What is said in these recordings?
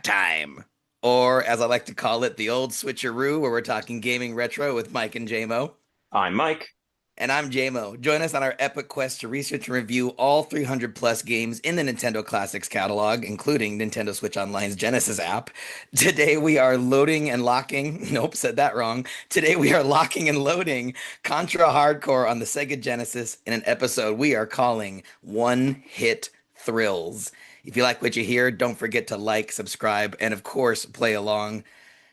Throwback Time, or as I like to call it, the Old SwitchAroo, where we're talking gaming retro with Mike and Jaymo. I'm Mike. And I'm Jaymo. Join us on our epic quest to research and review all 300 plus games in the Nintendo Classics catalog, including Nintendo Switch Online's Genesis app. Today we are loading and locking. Nope, said that wrong. Today we are locking and loading Contra Hardcore on the Sega Genesis in an episode we are calling One Hit Thrills. If you like what you hear, don't forget to like, subscribe, and of course, play along.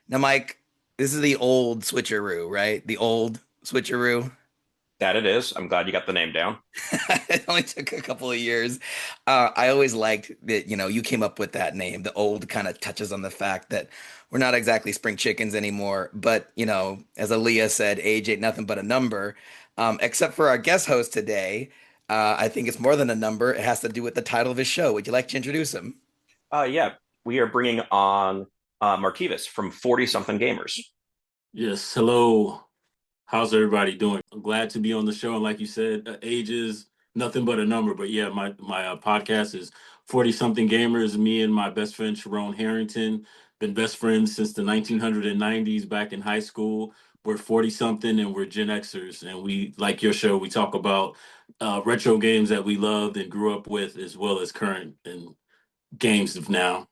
Now, Mike, this is the old switcheroo, right? The old switcheroo. That it is. I'm glad you got the name down. It only took a couple of years. I always liked that, you came up with that name. The old kind of touches on the fact that we're not exactly spring chickens anymore. But, as Aaliyah said, age ain't nothing but a number. Except for our guest host today, I think it's more than a number. It has to do with the title of his show. Would you like to introduce him? Yeah, we are bringing on Markivus from 40 something gamers. Yes, hello. How's everybody doing? I'm glad to be on the show. And like you said, age is nothing but a number. But yeah, my podcast is 40 something gamers. Me and my best friend Sharon Harrington been best friends since the 1990s back in high school. We're 40 something and we're Gen Xers. And we like your show. We talk about retro games that we loved and grew up with, as well as current and games of now.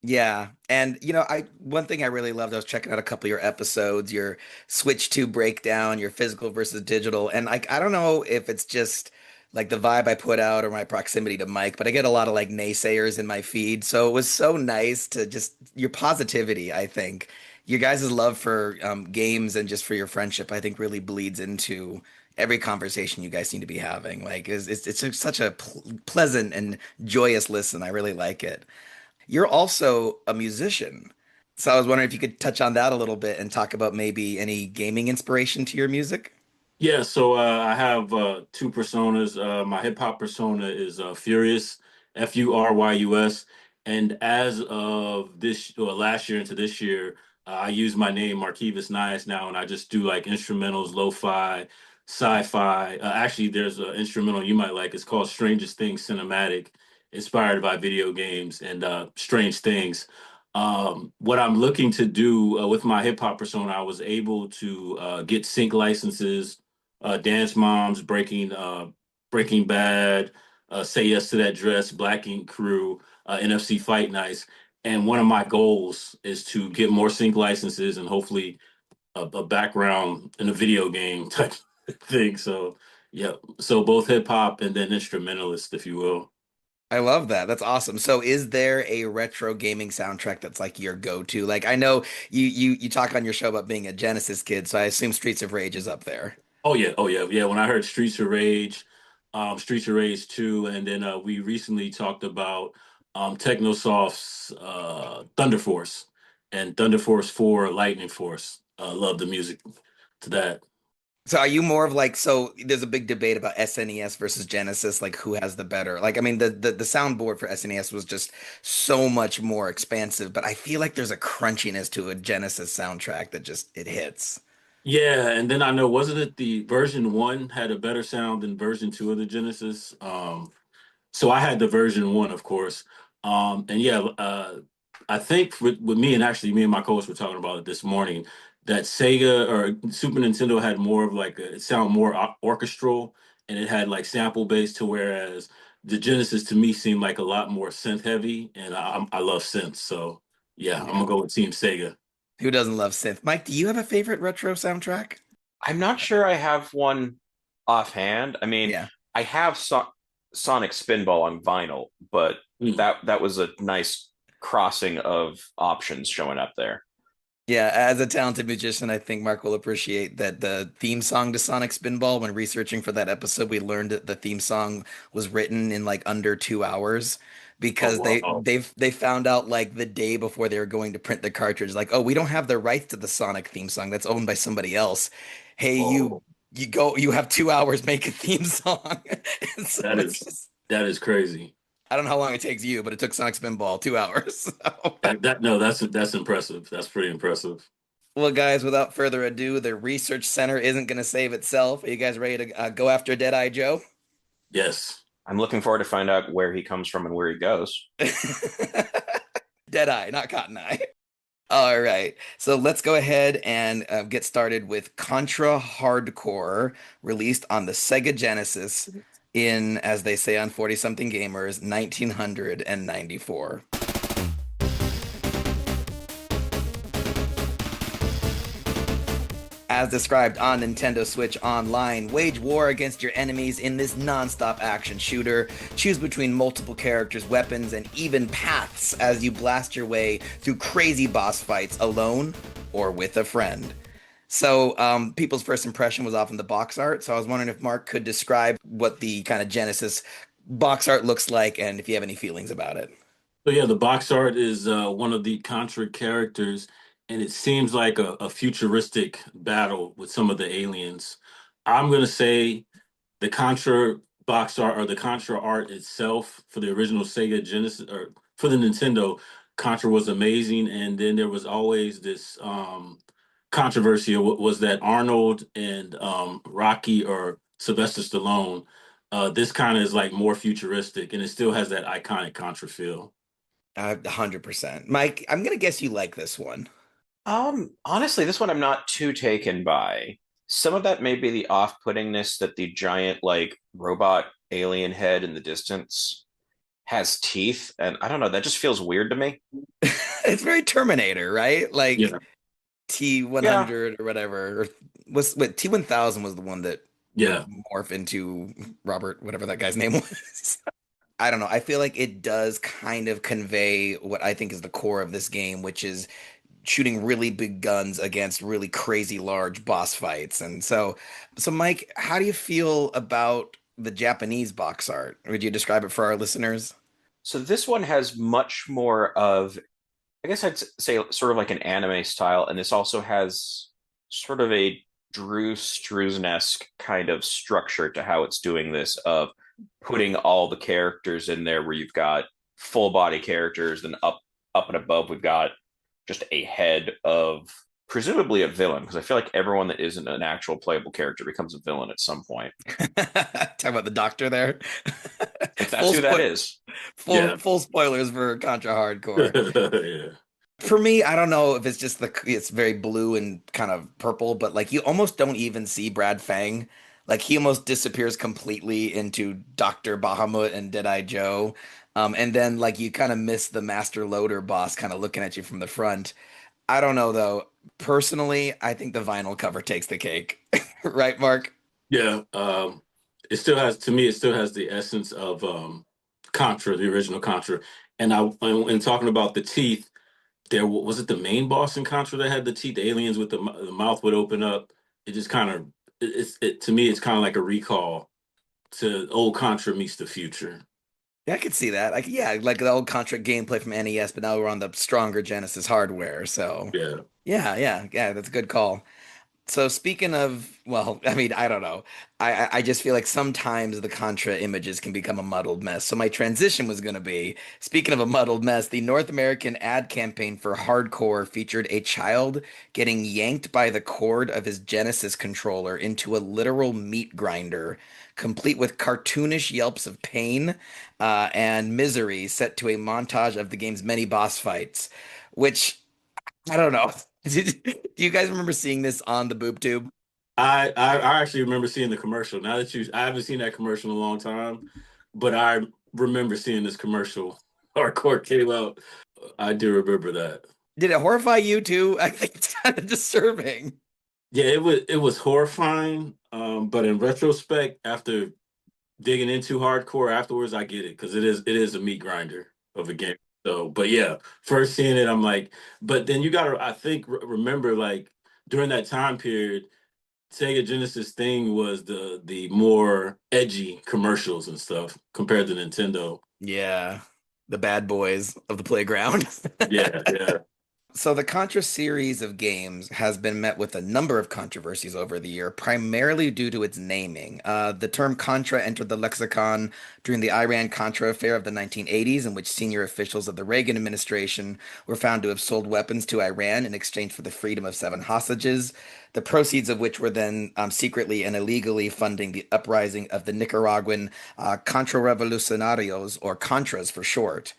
Yeah. And I one thing I really loved, I was checking out a couple of your episodes, your Switch 2 breakdown, your physical versus digital. And I don't know if it's just like the vibe I put out or my proximity to Mike, but I get a lot of like naysayers in my feed. So it was so nice to just your positivity, I think. Your guys' love for games and just for your friendship, I think really bleeds into every conversation you guys seem to be having. Like it's such a pleasant and joyous listen. I really like it. You're also a musician. So I was wondering if you could touch on that a little bit and talk about maybe any gaming inspiration to your music. Yeah, so I have two personas. My hip hop persona is Furious, Furys, and as of this or last year into this year, I use my name Markivus Nious now, and I just do like instrumentals, lo-fi, sci-fi. Actually, there's an instrumental you might like. It's called "Strangest Things Cinematic," inspired by video games and strange things. What I'm looking to do with my hip hop persona, I was able to get sync licenses, Dance Moms, Breaking Bad, Say Yes to That Dress, Black Ink Crew, NFC Fight Nights. And one of my goals is to get more sync licenses and hopefully a background in a video game type thing. So yeah, so both hip hop and then instrumentalist, if you will. I love that. That's awesome. So is there a retro gaming soundtrack that's like your go-to? Like I know you talk on your show about being a Genesis kid, so I assume Streets of Rage is up there. Oh yeah. When I heard Streets of Rage 2, and then we recently talked about Technosoft's Thunder Force and Thunder Force 4 Lightning Force. Love the music to that. So are you more of like so there's a big debate about SNES versus Genesis, like who has the better? Like I mean the soundboard for SNES was just so much more expansive, but I feel like there's a crunchiness to a Genesis soundtrack that just it hits. Yeah, and then I know wasn't it the version 1 had a better sound than version 2 of the Genesis? So I had the version 1, of course. And yeah, I think with me and actually me and my coach were talking about it this morning that Sega or Super Nintendo had more of like it sound more orchestral and it had like sample based to whereas the Genesis to me seemed like a lot more synth heavy and I love synth. So yeah, I'm Yeah. gonna go with Team Sega. Who doesn't love synth? Mike, do you have a favorite retro soundtrack? I'm not sure I have one offhand. I mean, Yeah. I have Sonic Spinball on vinyl, but Mm. that was a nice crossing of options showing up there. Yeah, as a talented musician, I think Mark will appreciate that the theme song to Sonic Spinball, when researching for that episode, we learned that the theme song was written in like under 2 hours Oh because wow. they found out like the day before they were going to print the cartridge, like, oh, we don't have the rights to the Sonic theme song. That's owned by somebody else. Hey, Oh, you have 2 hours, make a theme song. And so that it's is just that is crazy. I don't know how long it takes you, but it took Sonic Spinball 2 hours. So. That no, that's impressive. That's pretty impressive. Well, guys, without further ado, the research center isn't going to save itself. Are you guys ready to go after Deadeye Joe? Yes. I'm looking forward to find out where he comes from and where he goes. Deadeye, not Cotton Eye. All right. So let's go ahead and get started with Contra Hardcore, released on the Sega Genesis in, as they say on 40 something gamers, 1994. As described on Nintendo Switch Online, wage war against your enemies in this non-stop action shooter. Choose between multiple characters, weapons, and even paths as you blast your way through crazy boss fights alone or with a friend. So, people's first impression was often the box art. So I was wondering if Mark could describe what the kind of Genesis box art looks like and if you have any feelings about it. So yeah, the box art is one of the Contra characters, and it seems like a futuristic battle with some of the aliens. I'm gonna say the Contra box art or the Contra art itself for the original Sega Genesis or for the Nintendo, Contra was amazing. And then there was always this controversy was that Arnold and Rocky or Sylvester Stallone. This kind of is like more futuristic, and it still has that iconic Contra feel. 100%. Mike, I'm gonna guess you like this one. Honestly, this one I'm not too taken by. Some of that may be the off-puttingness that the giant, like, robot alien head in the distance has teeth, and I don't know, that just feels weird to me. It's very Terminator, right? Like Yeah, Yeah. T100 or whatever. Or was what T1000 was the one that would yeah. morph into Robert, whatever that guy's name was. I don't know. I feel like it does kind of convey what I think is the core of this game, which is shooting really big guns against really crazy large boss fights. And so Mike, how do you feel about the Japanese box art? Would you describe it for our listeners? So this one has much more of, I guess I'd say, sort of like an anime style, and this also has sort of a Drew Struzan-esque kind of structure to how it's doing this, of putting all the characters in there where you've got full body characters, then up and above we've got just a head of presumably a villain, because I feel like everyone that isn't an actual playable character becomes a villain at some point. Talk about the doctor there. If that's Full who that spoil is. Yeah. full spoilers for Contra Hardcore. Yeah. For me, I don't know if it's just it's very blue and kind of purple, but like you almost don't even see Brad Fang. Like he almost disappears completely into Dr. Bahamut and Deadeye Joe. And then like you kind of miss the Master Loader boss kind of looking at you from the front. I don't know though. Personally, I think the vinyl cover takes the cake. Right, Mark? Yeah. It still has to me. It still has the essence of Contra, the original Contra. And in talking about the teeth, there was it the main boss in Contra that had the teeth. The aliens with the mouth would open up. It just kind of it to me. It's kind of like a recall to old Contra meets the future. Yeah, I could see that. Like, yeah, like the old Contra gameplay from NES, but now we're on the stronger Genesis hardware. So, Yeah. yeah, that's a good call. So speaking of, well, I mean, I don't know. I just feel like sometimes the Contra images can become a muddled mess. So my transition was going to be, speaking of a muddled mess, the North American ad campaign for Hardcore featured a child getting yanked by the cord of his Genesis controller into a literal meat grinder, complete with cartoonish yelps of pain and misery set to a montage of the game's many boss fights, which I don't know. Do you guys remember seeing this on the boob tube? I actually remember seeing the commercial. Now that I haven't seen that commercial in a long time, but I remember seeing this commercial. Hardcore came out. I do remember that. Did it horrify you too? I think it's kind of disturbing. Yeah, it was horrifying. But in retrospect, after digging into hardcore afterwards, I get it because it is a meat grinder of a game. So, but yeah, first seeing it, I'm like, but then you gotta, I think, remember like during that time period, Sega Genesis thing was the more edgy commercials and stuff compared to Nintendo. Yeah, the bad boys of the playground. Yeah, yeah. So the Contra series of games has been met with a number of controversies over the year, primarily due to its naming. The term Contra entered the lexicon during the Iran-Contra Affair of the 1980s, in which senior officials of the Reagan administration were found to have sold weapons to Iran in exchange for the freedom of 7 hostages, the proceeds of which were then secretly and illegally funding the uprising of the Nicaraguan Contra-Revolucionarios, or Contras for short.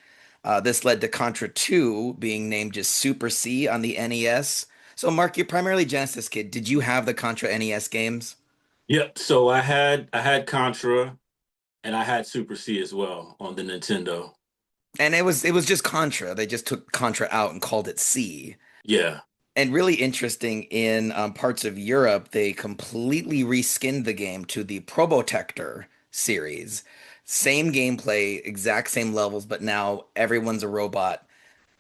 This led to Contra 2 being named just Super C on the NES. So, Mark, you're primarily Genesis kid. Did you have the Contra NES games? Yep. So I had Contra and I had Super C as well on the Nintendo. And it was just Contra. They just took Contra out and called it C. Yeah. And really interesting in parts of Europe, they completely reskinned the game to the Probotector series. Same gameplay, exact same levels, but now everyone's a robot.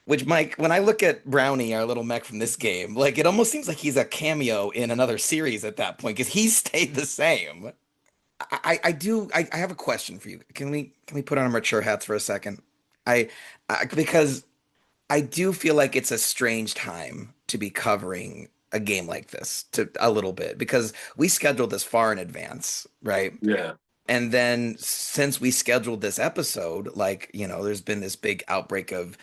Which, Mike, when I look at Brownie, our little mech from this game, like it almost seems like he's a cameo in another series at that point because he stayed the same. I have a question for you. Can we put on our mature hats for a second? I, because I do feel like it's a strange time to be covering a game like this to a little bit because we scheduled this far in advance, right? Yeah. And then since we scheduled this episode, like, there's been this big outbreak of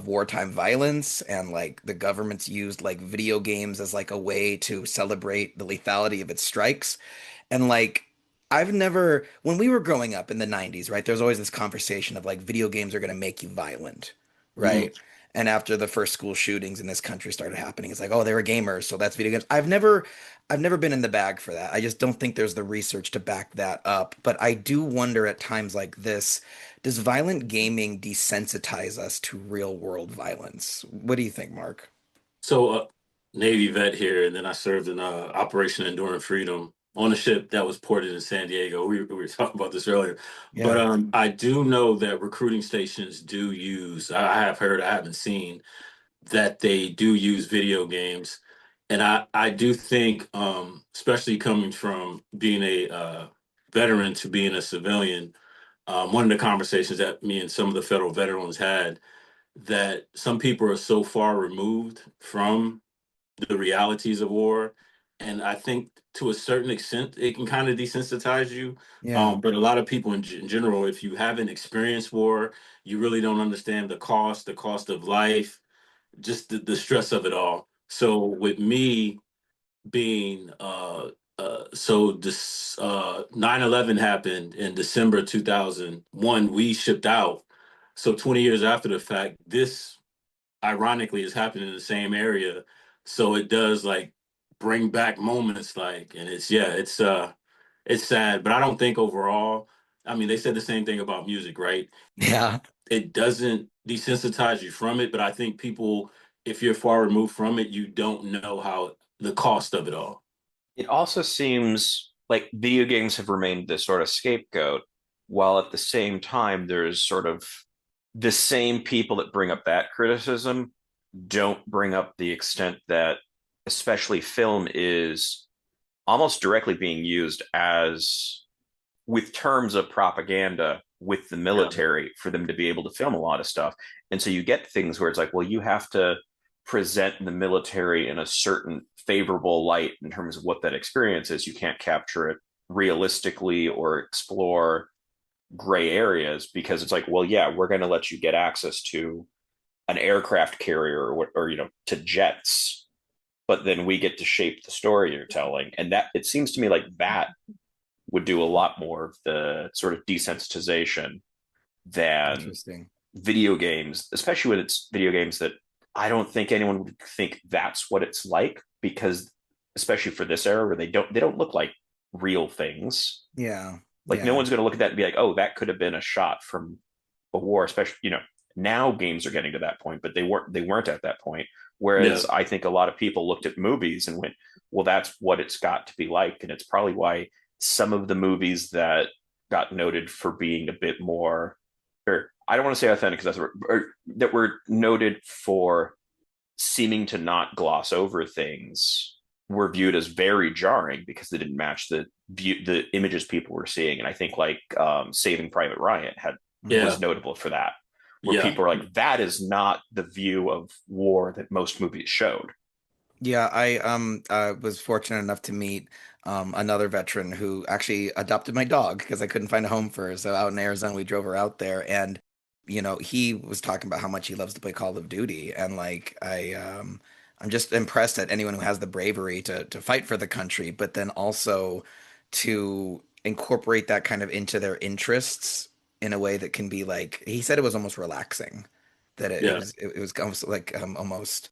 wartime violence and like the government's used like video games as like a way to celebrate the lethality of its strikes. And like I've never when we were growing up in the 90s, right? There's always this conversation of like video games are going to make you violent, Mhm. right? And after the first school shootings in this country started happening, it's like, oh, they were gamers, so that's video games. I've never been in the bag for that. I just don't think there's the research to back that up. But I do wonder at times like this, does violent gaming desensitize us to real world violence? What do you think, Mark? So, Navy vet here, and then I served in Operation Enduring Freedom on a ship that was ported in San Diego. We were talking about this earlier, but Yeah. I do know that recruiting stations do use. I have heard, I haven't seen that they do use video games, and I do think, especially coming from being a veteran to being a civilian, one of the conversations that me and some of the federal veterans had that some people are so far removed from the realities of war. And I think to a certain extent, it can kind of desensitize you. Yeah. But a lot of people in general, if you haven't experienced war, you really don't understand the cost of life, just the stress of it all. So with me being, so this 9/11 happened in December 2001, we shipped out. So 20 years after the fact, this ironically is happening in the same area. So it does like bring back moments like, and it's, yeah, it's sad, but I don't think overall, I mean, they said the same thing about music, right? Yeah. It doesn't desensitize you from it, but I think people, if you're far removed from it, you don't know how the cost of it all. It also seems like video games have remained this sort of scapegoat, while at the same time, there's sort of the same people that bring up that criticism don't bring up the extent that, especially film, is almost directly being used as with terms of propaganda with the Yeah. military for them to be able to film a lot of stuff. And so you get things where it's like, well, you have to present the military in a certain favorable light in terms of what that experience is. You can't capture it realistically or explore gray areas because it's like, well, yeah, we're going to let you get access to an aircraft carrier or to jets, but then we get to shape the story you're telling. And that it seems to me like that would do a lot more of the sort of desensitization than Interesting. video games, especially when it's video games that I don't think anyone would think that's what it's like because especially for this era where they don't look like real things. Yeah. Like no Yeah. one's going to look at that and be like, "Oh, that could have been a shot from a war." Especially, now games are getting to that point, but they weren't at that point. Yeah. Whereas I think a lot of people looked at movies and went, "Well, that's what it's got to be like," and it's probably why some of the movies that got noted for being a bit more, or I don't want to say authentic because that were noted for seeming to not gloss over things were viewed as very jarring because they didn't match the images people were seeing. And I think like Saving Private Ryan had Mhm. was Yeah. notable for that, where Yeah. people are like, that is not the view of war that most movies showed. Yeah, I was fortunate enough to meet another veteran who actually adopted my dog because I couldn't find a home for her. So out in Arizona, we drove her out there, and he was talking about how much he loves to play Call of Duty, and like I'm just impressed at anyone who has the bravery to fight for the country, but then also to incorporate that kind of into their interests in a way that can be like he said it was almost relaxing, that Yeah. it was almost like almost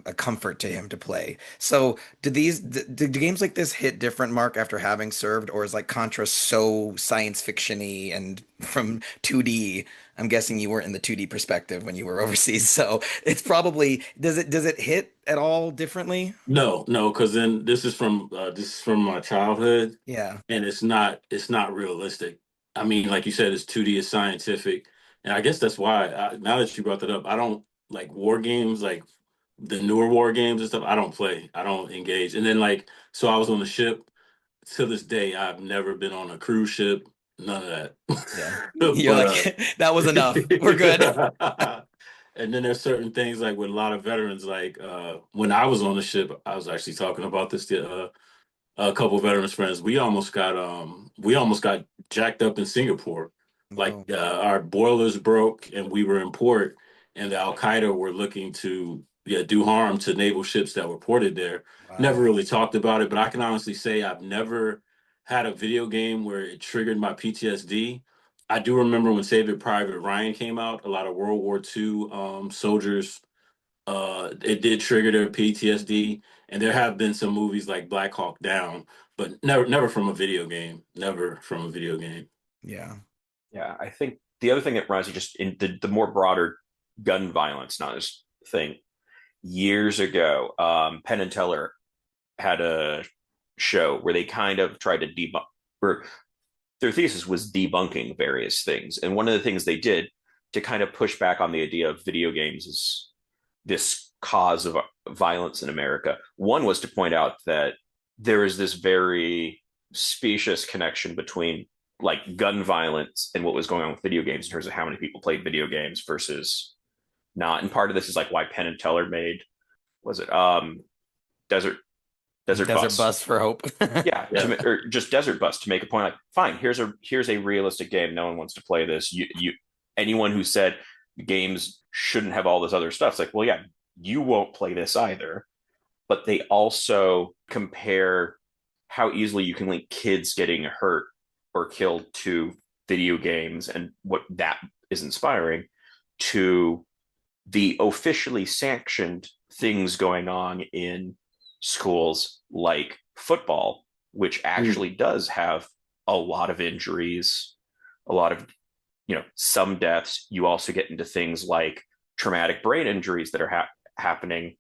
a comfort to him to play. So did games like this hit different, Mark, after having served, or is like Contra so science fiction-y and from 2D? I'm guessing you weren't in the 2D perspective when you were overseas, so it's probably does it hit at all differently? No, no, because then this is from my childhood, Yeah. and it's not realistic. I mean, like you said, it's 2D, it's scientific, and I guess that's why. Now that you brought that up, I don't like war games, like the newer war games and stuff. I don't play. I don't engage. And then so I was on the ship. To this day, I've never been on a cruise ship. None of that. Yeah. You're But like that was enough. We're good. and then there's certain things like with a lot of veterans, like when I was on the ship, I was actually talking about this to a couple of veterans friends. We almost got jacked up in Singapore. Like Whoa. our boilers broke and we were in port, and the Al Qaeda were looking to do harm to naval ships that were ported there. Never Wow. really talked about it, but I can honestly say I've never had a video game where it triggered my PTSD. I do remember when Saving Private Ryan came out, a lot of World War II soldiers, it did trigger their PTSD. And there have been some movies like Black Hawk Down, but never from a video game. Never from a video game. Yeah. Yeah, I think the other thing that reminds me just in the more broader gun violence, not this thing. Years ago, Penn and Teller had a show where they kind of tried to debunk, where their thesis was debunking various things. And one of the things they did to kind of push back on the idea of video games as this cause of violence in America, one was to point out that there is this very specious connection between like gun violence and what was going on with video games in terms of how many people played video games versus not. And part of this is like why Penn and Teller made, was it Desert Desert Desert Bus? bus for hope. Yeah, Yeah. or just Desert Bus to make a point like, fine, here's a realistic game. No one wants to play this. You anyone who said games shouldn't have all this other stuff, it's like, well, yeah, you won't play this either. But they also compare how easily you can link kids getting hurt or killed to video games and what that is inspiring to the officially sanctioned things going on in schools like football, which Mm. actually does have a lot of injuries, a lot of, some deaths. You also get into things like traumatic brain injuries that are happening.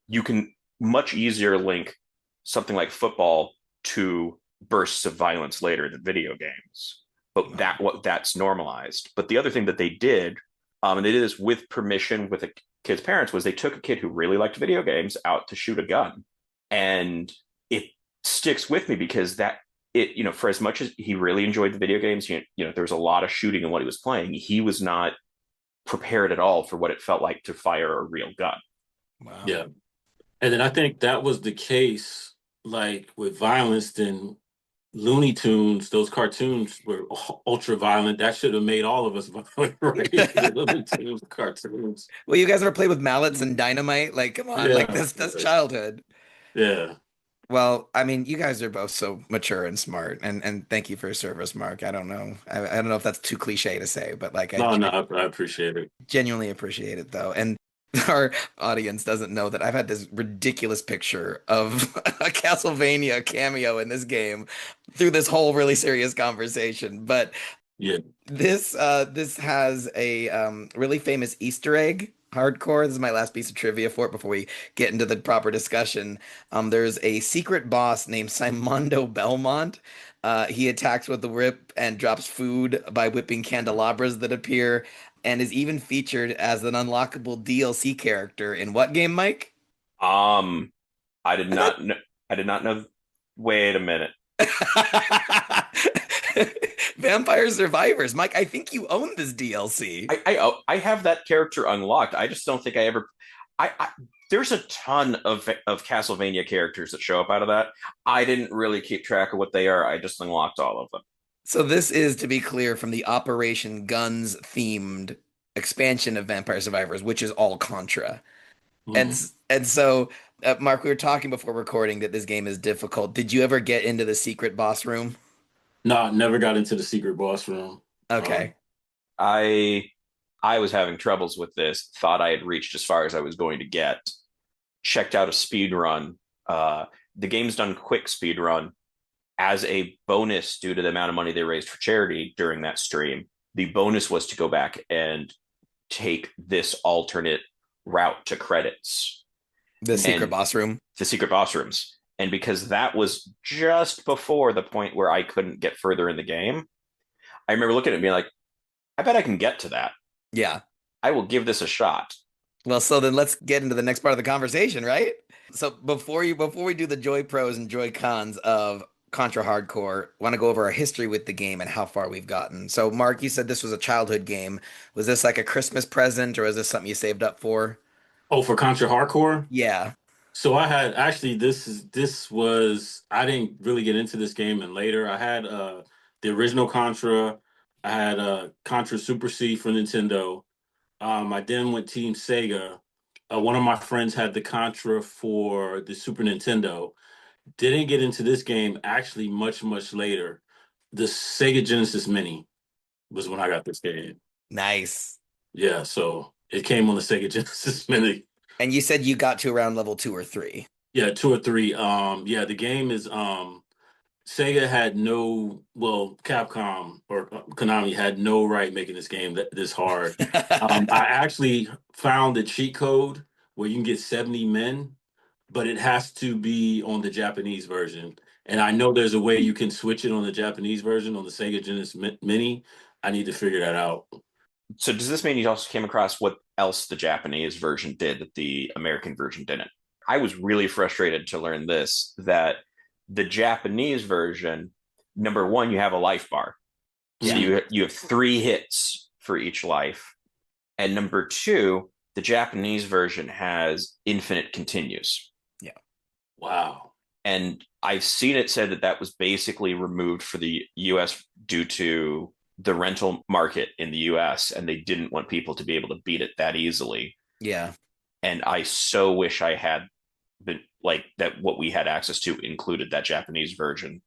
You can much easier link something like football to bursts of violence later than video games. But that's normalized. But the other thing that they did, and they did this with permission with a kid's parents, was they took a kid who really liked video games out to shoot a gun, and it sticks with me because for as much as he really enjoyed the video games, there was a lot of shooting in what he was playing. He was not prepared at all for what it felt like to fire a real gun. Wow. Yeah. And then I think that was the case, like with violence, then Looney Tunes, those cartoons were ultra violent. That should have made all of us violent, right? The Looney Tunes cartoons. Well, you guys ever play with mallets and dynamite? Like, come on, like Yeah. that's childhood. Yeah. Well, I mean, you guys are both so mature and smart, and thank you for your service, Mark. I don't know, I don't know if that's too cliche to say, but like No, no, I appreciate it. genuinely appreciate it though. And our audience doesn't know that I've had this ridiculous picture of a Castlevania cameo in this game through this whole really serious conversation. But Yeah. this has a really famous Easter egg. Hardcore. This is my last piece of trivia for it before we get into the proper discussion. There's a secret boss named Simondo Belmont. He attacks with the whip and drops food by whipping candelabras that appear, and is even featured as an unlockable DLC character in what game, Mike? Um, I did not know. I did not know. Wait a minute. Vampire Survivors. Mike, I think you own this DLC. I have that character unlocked. I just don't think I ever. I there's a ton of Castlevania characters that show up out of that. I didn't really keep track of what they are. I just unlocked all of them. So this is, to be clear, from the Operation Guns themed expansion of Vampire Survivors, which is all Contra. And Mm. and so, Mark, we were talking before recording that this game is difficult. Did you ever get into the secret boss room? No, never got into the secret boss room. Okay. I I was having troubles with this, thought I had reached as far as I was going to get, checked out a speed run. The game's done quick speed run as a bonus due to the amount of money they raised for charity during that stream. The bonus was to go back and take this alternate route to credits The secret and boss room. the secret boss rooms. And because that was just before the point where I couldn't get further in the game, I remember looking at it and being like, I bet I can get to that. Yeah. I will give this a shot. Well, so then let's get into the next part of the conversation, right? So before we do the joy pros and joy cons of Contra Hardcore, want to go over our history with the game and how far we've gotten. So, Mark, you said this was a childhood game. Was this like a Christmas present or was this something you saved up for? Oh, for Contra Hardcore? Yeah. So I had actually this was I didn't really get into this game and later. I had the original Contra, I had Contra Super C for Nintendo. I then went Team Sega. One of my friends had the Contra for the Super Nintendo. Didn't get into this game actually much later. The Sega Genesis Mini was when I got this game. Nice. Yeah, so it came on the Sega Genesis Mini. And you said you got to around level 2 or 3. Yeah, 2 or 3. Yeah, the game is Sega had no, well, Capcom or Konami had no right making this game this hard. I actually found the cheat code where you can get 70 men, but it has to be on the Japanese version. And I know there's a way you can switch it on the Japanese version on the Sega Genesis Mini. I need to figure that out. So does this mean you also came across what else the Japanese version did that the American version didn't? I was really frustrated to learn this, that the Japanese version, number one, you have a life bar. So Yeah. you have 3 hits for each life. And number two, the Japanese version has infinite continues. Yeah. Wow. And I've seen it said that that was basically removed for the US due to the rental market in the US, and they didn't want people to be able to beat it that easily. Yeah. And I so wish I had been like that, what we had access to included that Japanese version,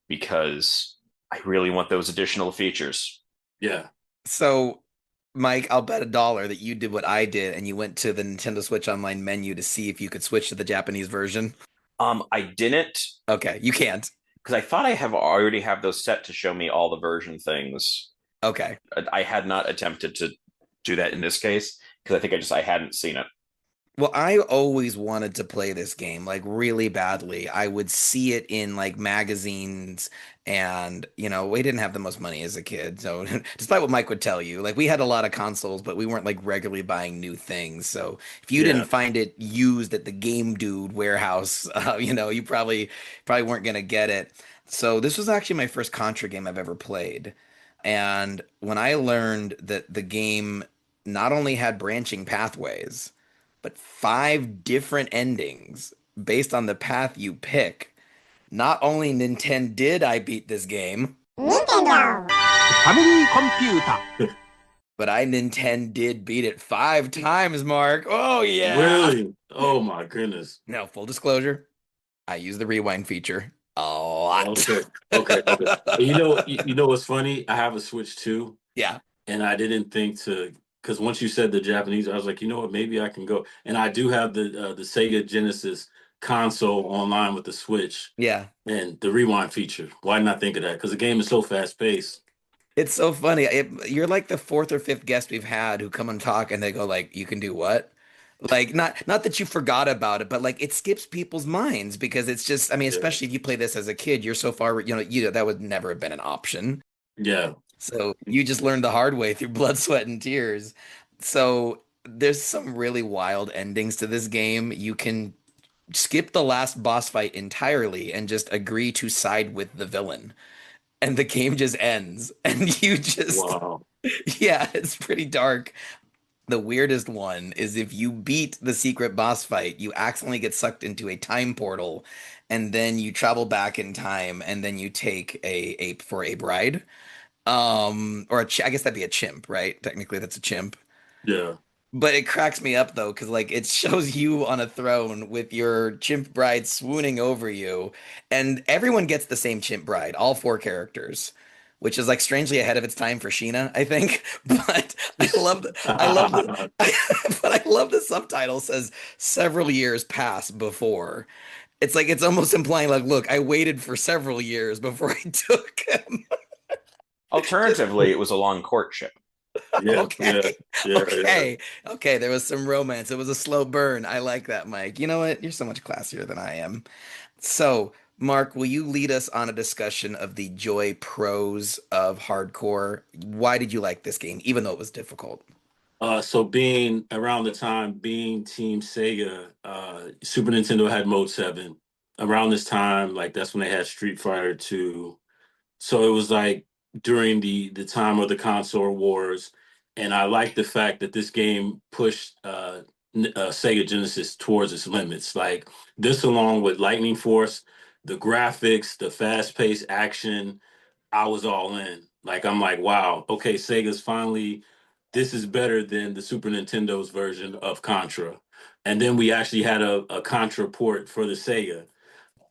because I really want those additional features. Yeah. So, Mike, I'll bet $1 that you did what I did and you went to the Nintendo Switch Online menu to see if you could switch to the Japanese version. I didn't, Okay, you can't. because I thought I have already have those set to show me all the version things. Okay. I had not attempted to do that in this case because I think I hadn't seen it. Well, I always wanted to play this game like really badly. I would see it in like magazines and, we didn't have the most money as a kid. So, despite what Mike would tell you, like we had a lot of consoles, but we weren't like regularly buying new things. So, if you didn't Yeah. find it used at the Game Dude warehouse, you probably weren't gonna get it. So, this was actually my first Contra game I've ever played. And when I learned that the game not only had branching pathways, but 5 different endings based on the path you pick. Not only Nintendo did I beat this game, Nintendo! Family computer. but I Nintendo did beat it 5 times, Mark. Oh yeah. Really? Oh my goodness. Now, full disclosure, I use the rewind feature a lot. Okay. Okay. You know what's funny? I have a Switch too, Yeah. and I didn't think to because once you said the Japanese, I was like, you know what? Maybe I can go. And I do have the Sega Genesis console online with the Switch Yeah. and the rewind feature. Why not think of that? Because the game is so fast paced. It's so funny. You're like the fourth or fifth guest we've had who come and talk and they go like, "You can do what?" Like not that you forgot about it, but like it skips people's minds because it's just, I mean, Yeah. especially if you play this as a kid, you're so far, that would never have been an option. Yeah. So you just learned the hard way through blood, sweat, and tears. So there's some really wild endings to this game. You can skip the last boss fight entirely and just agree to side with the villain. And the game just ends. And you just, Wow. yeah, it's pretty dark. The weirdest one is if you beat the secret boss fight, you accidentally get sucked into a time portal, and then you travel back in time, and then you take a ape for a bride. Or I guess that'd be a chimp, right? Technically, that's a chimp. Yeah. But it cracks me up though, because like it shows you on a throne with your chimp bride swooning over you, and everyone gets the same chimp bride, all 4 characters, which is like strangely ahead of its time for Sheena, I think. But I love the, but I love the subtitle says several years passed before. It's like it's almost implying like, look, I waited for several years before I took him. Just Alternatively, it was a long courtship. Yeah, yeah, okay, yeah, yeah. okay. There was some romance. It was a slow burn. I like that, Mike. You know what? You're so much classier than I am. So, Mark, will you lead us on a discussion of the joy pros of hardcore? Why did you like this game, even though it was difficult? So being around the time being Team Sega, Super Nintendo had Mode 7. Around this time, like that's when they had Street Fighter 2. So it was like during the time of the console wars, and I like the fact that this game pushed Sega Genesis towards its limits. Like this, along with Lightning Force, the graphics, the fast-paced action, I was all in. Like I'm like, wow, okay, Sega's finally this is better than the Super Nintendo's version of Contra. And then we actually had a Contra port for the Sega.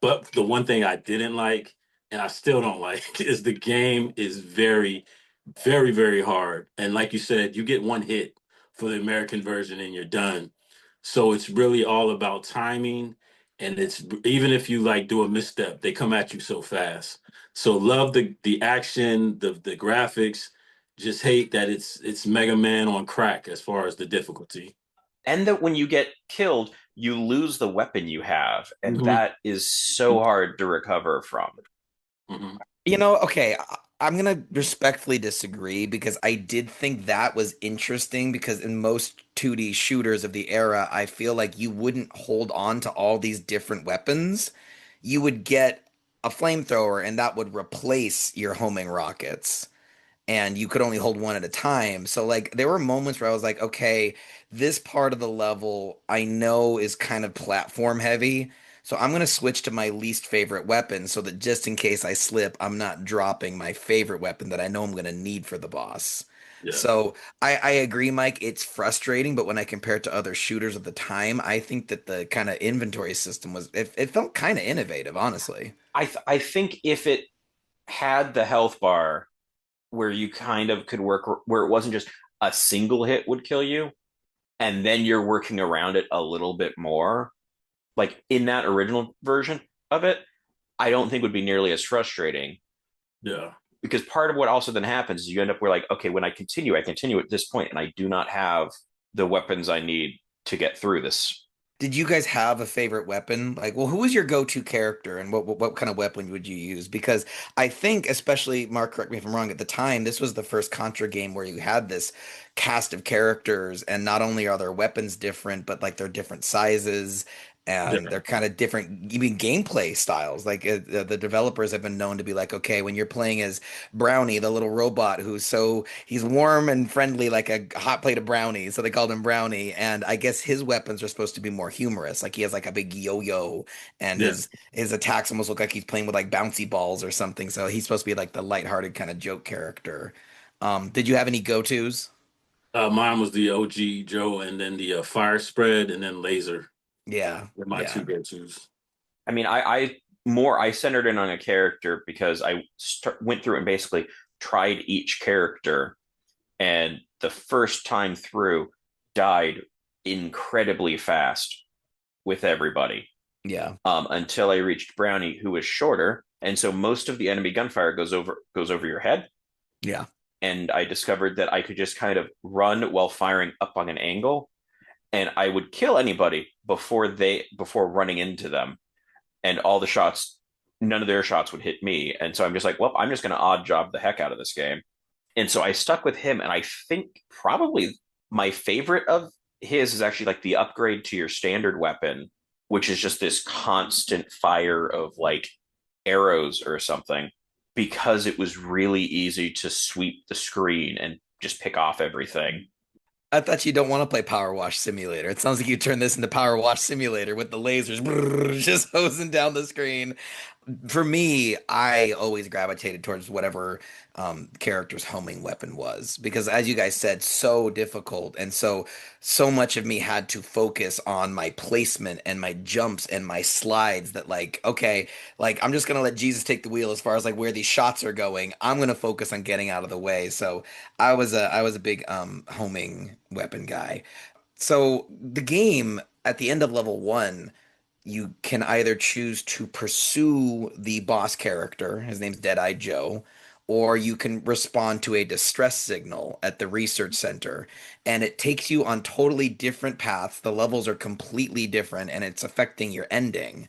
But the one thing I didn't like, and I still don't like, is the game is very, very, very hard. And like you said, you get one hit for the American version and you're done. So it's really all about timing. And it's even if you like do a misstep, they come at you so fast. So love the action, the graphics. Just hate that it's Mega Man on crack as far as the difficulty. And that when you get killed, you lose the weapon you have, and Hmm. that is so hard to recover from. Hmm. Okay, I'm gonna respectfully disagree because I did think that was interesting because in most 2D shooters of the era, I feel like you wouldn't hold on to all these different weapons. You would get a flamethrower and that would replace your homing rockets, and you could only hold one at a time. So like there were moments where I was like, okay, this part of the level I know is kind of platform heavy. So I'm going to switch to my least favorite weapon so that just in case I slip, I'm not dropping my favorite weapon that I know I'm going to need for the boss. Yeah. So I agree, Mike. It's frustrating, but when I compare it to other shooters of the time, I think that the kind of inventory system it felt kind of innovative, honestly. I think if it had the health bar where you kind of could work where it wasn't just a single hit would kill you, and then you're working around it a little bit more, like in that original version of it, I don't think would be nearly as frustrating. Yeah. Because part of what also then happens is you end up where like, okay, when I continue at this point, and I do not have the weapons I need to get through this. Did you guys have a favorite weapon? Like, well, who was your go-to character and what kind of weapon would you use? Because I think, especially Mark, correct me if I'm wrong, at the time, this was the first Contra game where you had this cast of characters, and not only are their weapons different, but like they're different sizes and Yeah. they're kind of different, even gameplay styles. Like the developers have been known to be like, okay, when you're playing as Brownie, the little robot he's warm and friendly like a hot plate of brownies, so they called him Brownie. And I guess his weapons are supposed to be more humorous. Like he has like a big yo-yo, and Yeah. his attacks almost look like he's playing with like bouncy balls or something. So he's supposed to be like the lighthearted kind of joke character. Did you have any go-tos? Mine was the OG Joe, and then the fire spread, and then laser. Yeah, Were my two yeah, go-tos. I mean, I centered in on a character because went through and basically tried each character, and the first time through died incredibly fast with everybody, yeah, until I reached Brownie, who was shorter, and so most of the enemy gunfire goes over your head. yeah, And I discovered that I could just kind of run while firing up on an angle, and I would kill anybody before running into them, and all the shots, none of their shots would hit me. And so I'm just like, well, I'm just going to odd job the heck out of this game. And so I stuck with him. And I think probably my favorite of his is actually like the upgrade to your standard weapon, which is just this constant fire of like arrows or something, because it was really easy to sweep the screen and just pick off everything. I thought you don't want to play Power Wash Simulator. It sounds like you turn this into Power Wash Simulator with the lasers just hosing down the screen. For me, I always gravitated towards whatever character's homing weapon was because, as you guys said, so difficult, and so much of me had to focus on my placement and my jumps and my slides. That like, okay, like I'm just gonna let Jesus take the wheel as far as like where these shots are going. I'm gonna focus on getting out of the way. So I was a big homing weapon guy. So the game at the end of level one, you can either choose to pursue the boss character, his name's Deadeye Joe, or you can respond to a distress signal at the research center. And it takes you on totally different paths. The levels are completely different, and it's affecting your ending.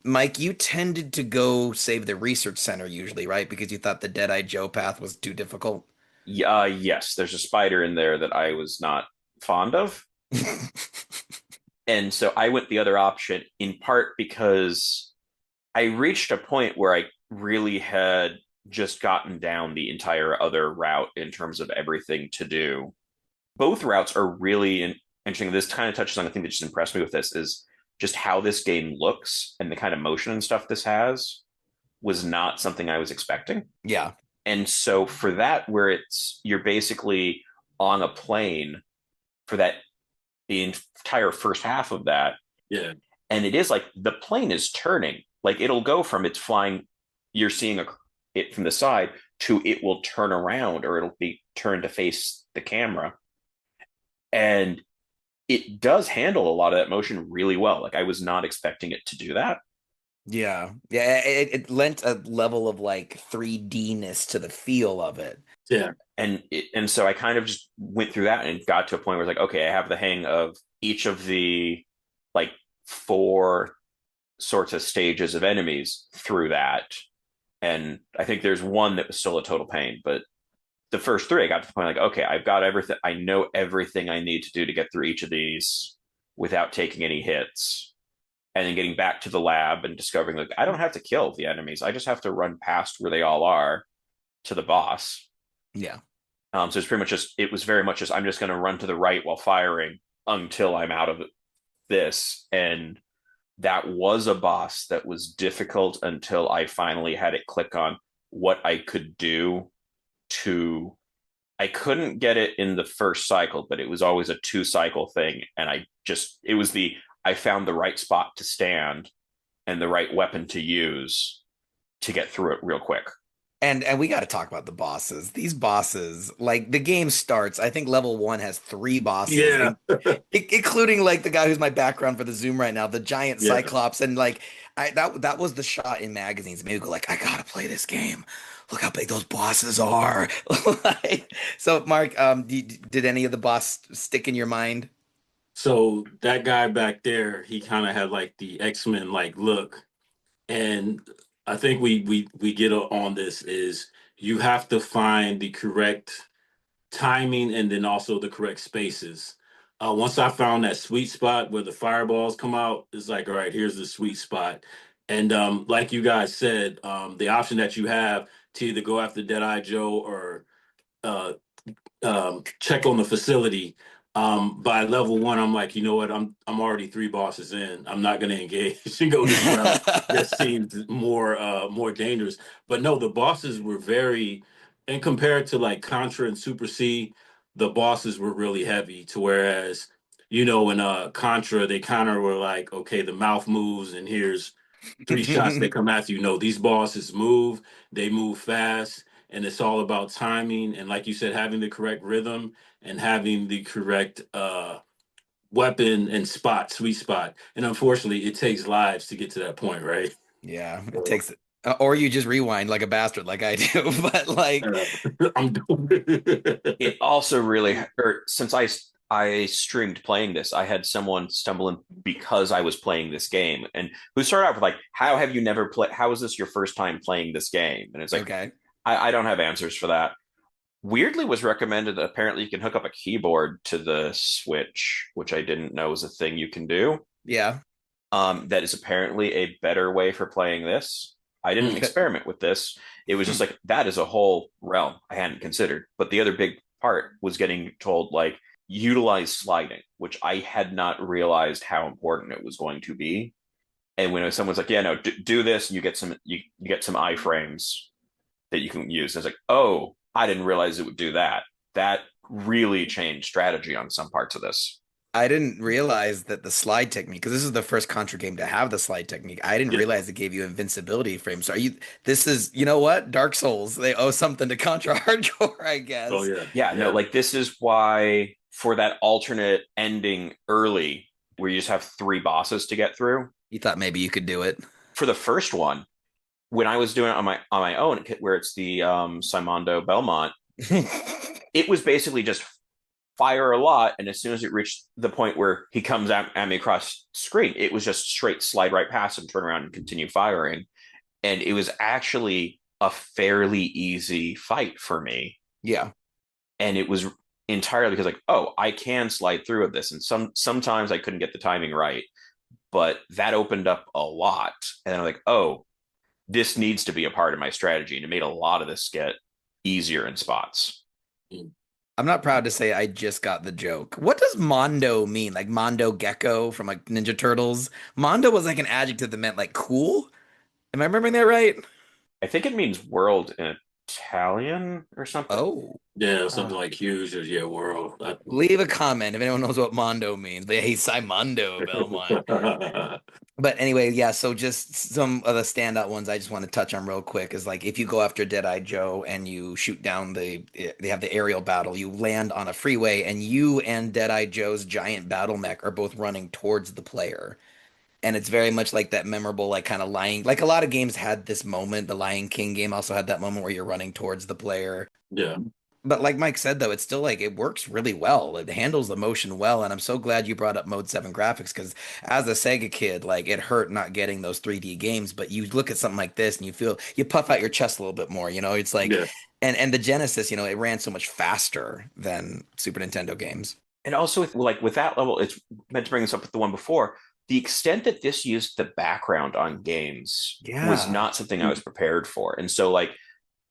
Mike, you tended to go save the research center usually, right? Because you thought the Deadeye Joe path was too difficult. Yeah, yes, there's a spider in there that I was not fond of. And so I went the other option in part because I reached a point where I really had just gotten down the entire other route in terms of everything to do. Both routes are really interesting. This kind of touches on the thing that just impressed me with this is just how this game looks and the kind of motion and stuff this has was not something I was expecting. Yeah. And so for that, where you're basically on a plane for that the entire first half of that, Yeah. and it is like the plane is turning, like it'll go from it's flying, you're seeing it from the side to it will turn around or it'll be turned to face the camera, and it does handle a lot of that motion really well. Like I was not expecting it to do that. Yeah. Yeah. It lent a level of like 3D-ness to the feel of it. Yeah. And so I kind of just went through that and got to a point where it's like, okay, I have the hang of each of the like four sorts of stages of enemies through that. And I think there's one that was still a total pain, but the first three, I got to the point like, okay, I've got everything. I know everything I need to do to get through each of these without taking any hits. And then getting back to the lab and discovering like I don't have to kill the enemies. I just have to run past where they all are to the boss. Yeah. So it's pretty much just it was very much just I'm just going to run to the right while firing until I'm out of this. And that was a boss that was difficult until I finally had it click on what I could do to. I couldn't get it in the first cycle, but it was always a 2 cycle thing. And it was I found the right spot to stand and the right weapon to use to get through it real quick. And we got to talk about the bosses. These bosses, like the game starts, I think level one has three bosses, Yeah. including like the guy who's my background for the Zoom right now, the giant Yeah. Cyclops, and like that was the shot in magazines. Maybe go like, I gotta play this game. Look how big those bosses are. Like, so, Mark, did any of the boss stick in your mind? So that guy back there, he kind of had like the X-Men like look. And I think we get on this is you have to find the correct timing and then also the correct spaces. Once I found that sweet spot where the fireballs come out, it's like, all right, here's the sweet spot. And like you guys said, the option that you have to either go after Deadeye Joe or uh, check on the facility. By level one, I'm like, you know what? I'm already 3 bosses in. I'm not going to engage and go this route. That seems more dangerous. But no, the bosses were very, and compared to like Contra and Super C, the bosses were really heavy. To whereas, in Contra, they kind of were like, okay, the mouth moves, and here's 3 shots that come after you. No, these bosses move. They move fast, and it's all about timing. And like you said, having the correct rhythm and having the correct weapon and sweet spot. And unfortunately, it takes lives to get to that point, right? Yeah, it takes, or you just rewind like a bastard, like I do. But like, Uh, I'm doing. It also really, or since I streamed playing this, I had someone stumble in because I was playing this game and who started out with like, how have you never played? How is this your first time playing this game? And it's like, okay, I don't have answers for that. Weirdly was recommended that apparently you can hook up a keyboard to the Switch, which I didn't know was a thing you can do. yeah. That is apparently a better way for playing this. I didn't Hmm. experiment with this. It was just like that is a whole realm I hadn't considered. But the other big part was getting told like utilize sliding, which I had not realized how important it was going to be. And when someone's like, yeah, no, do this, and you get some iframes that you can use. And it's like, oh, I didn't realize it would do that. That really changed strategy on some parts of this. I didn't realize that the slide technique, because this is the first Contra game to have the slide technique. I didn't Yeah. realize it gave you invincibility frames. So this is, you know what? Dark Souls, they owe something to Contra Hardcore, I Oh guess. yeah. Yeah, no, Yeah. like this is why for that alternate ending early, where you just have three bosses to get through. You thought maybe you could do it. For the first one, when I was doing it on my own, where it's the Simondo Belmont, it was basically just fire a lot, and as soon as it reached the point where he comes at me across screen, it was just straight slide right past him, turn around, and continue firing. And it was actually a fairly easy fight for me. Yeah. And it was entirely because like, oh, I can slide through with this. And sometimes I couldn't get the timing right, but that opened up a lot. And I'm like, oh, this needs to be a part of my strategy. And it made a lot of this get easier in spots. I'm not proud to say I just got the joke. What does Mondo mean? Like Mondo Gecko from like Ninja Turtles? Mondo was like an adjective that meant like cool. Am I remembering that right? I think it means world in Italian or something. Oh. Yeah, something like huge or yeah, world. Leave a comment if anyone knows what Mondo means. But hey, Mondo Belmont. But anyway, yeah, so just some of the standout ones I just want to touch on real quick is like if you go after Deadeye Joe and you shoot down they have the aerial battle, you land on a freeway and you and Deadeye Joe's giant battle mech are both running towards the player. And it's very much like that memorable, like kind of Lion, like a lot of games had this moment. The Lion King game also had that moment where you're running towards the player. Yeah. But like Mike said, though, it's still like it works really well. It handles the motion well, and I'm so glad you brought up Mode 7 graphics because as a Sega kid, like it hurt not getting those 3D games. But you look at something like this and you puff out your chest a little bit more. It's like, Yeah. and the Genesis, it ran so much faster than Super Nintendo games. And also with that level, it's meant to bring this up with the one before. The extent that this used the background on games was Yeah. not something I was prepared for. And so like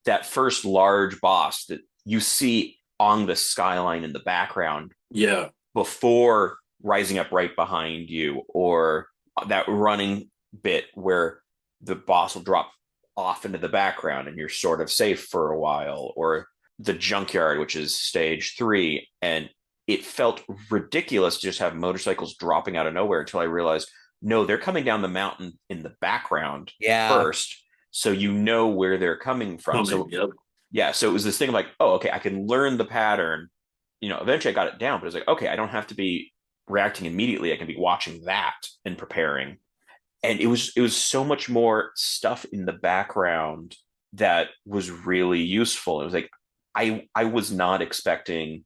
that first large boss that you see on the skyline in the background Yeah. before rising up right behind you, or that running bit where the boss will drop off into the background and you're sort of safe for a while, or the junkyard, which is stage 3, and it felt ridiculous to just have motorcycles dropping out of nowhere until I realized, no, they're coming down the mountain in the background Yeah. first, so you know where they're coming from. So Yep. yeah, so it was this thing of like, oh, okay, I can learn the pattern. Eventually I got it down, but it's like, okay, I don't have to be reacting immediately. I can be watching that and preparing. And it was so much more stuff in the background that was really useful. It was like I was not expecting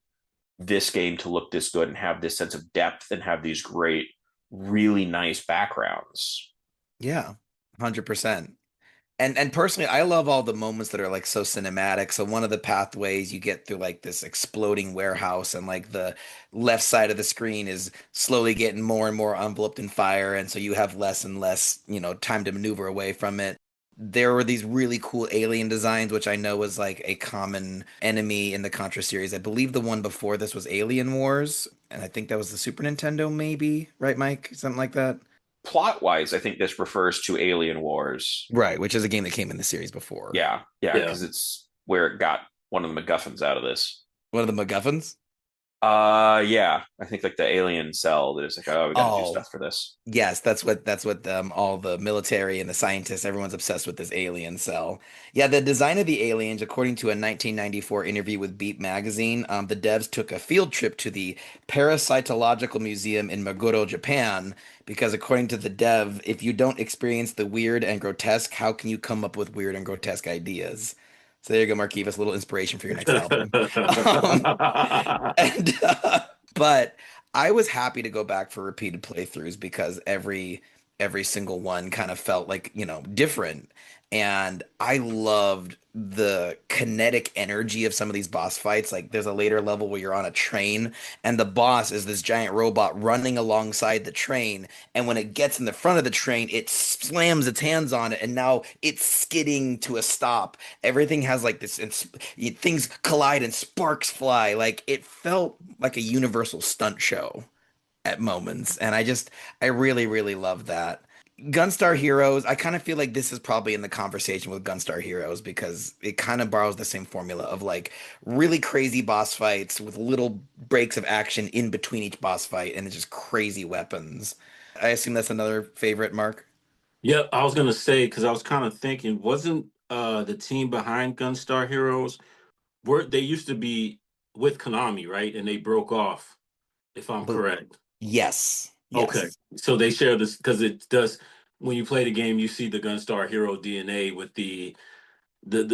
this game to look this good and have this sense of depth and have these great, really nice backgrounds. Yeah. 100%. And personally, I love all the moments that are like so cinematic. So one of the pathways you get through like this exploding warehouse, and like the left side of the screen is slowly getting more and more enveloped in fire, and so you have less and less, time to maneuver away from it. There were these really cool alien designs, which I know was like a common enemy in the Contra series. I believe the one before this was Alien Wars, and I think that was the Super Nintendo, maybe, right, Mike? Something like that. Plot wise, I think this refers to Alien Wars. Right, which is a game that came in the series before. Yeah, yeah, Yeah. because it's where it got one of the MacGuffins out of this. One of the MacGuffins? Yeah, I think like the alien cell that is like, oh, we got to do Oh, stuff for this. yes, that's what all the military and the scientists, everyone's obsessed with this alien cell. Yeah, the design of the aliens, according to a 1994 interview with Beat magazine, the devs took a field trip to the Parasitological Museum in Meguro, Japan, because according to the dev, if you don't experience the weird and grotesque, how can you come up with weird and grotesque ideas? So there you go, Markivus, a little inspiration for your next album. Um, and but I was happy to go back for repeated playthroughs because every single one kind of felt like, different. And I loved the kinetic energy of some of these boss fights. Like there's a later level where you're on a train and the boss is this giant robot running alongside the train. And when it gets in the front of the train, it slams its hands on it and now it's skidding to a stop. Everything has like this, things collide and sparks fly. Like it felt like a universal stunt show at moments. And I really, really love that. Gunstar Heroes, I kind of feel like this is probably in the conversation with Gunstar Heroes because it kind of borrows the same formula of like really crazy boss fights with little breaks of action in between each boss fight and it's just crazy weapons. I assume that's another favorite, Mark. Yep, I was gonna say because I was kind of thinking, wasn't the team behind Gunstar Heroes were they used to be with Konami, right? And they broke off, if I'm But correct. yes, Okay, yes. so they share this because it does. When you play the game, you see the Gunstar Hero DNA with the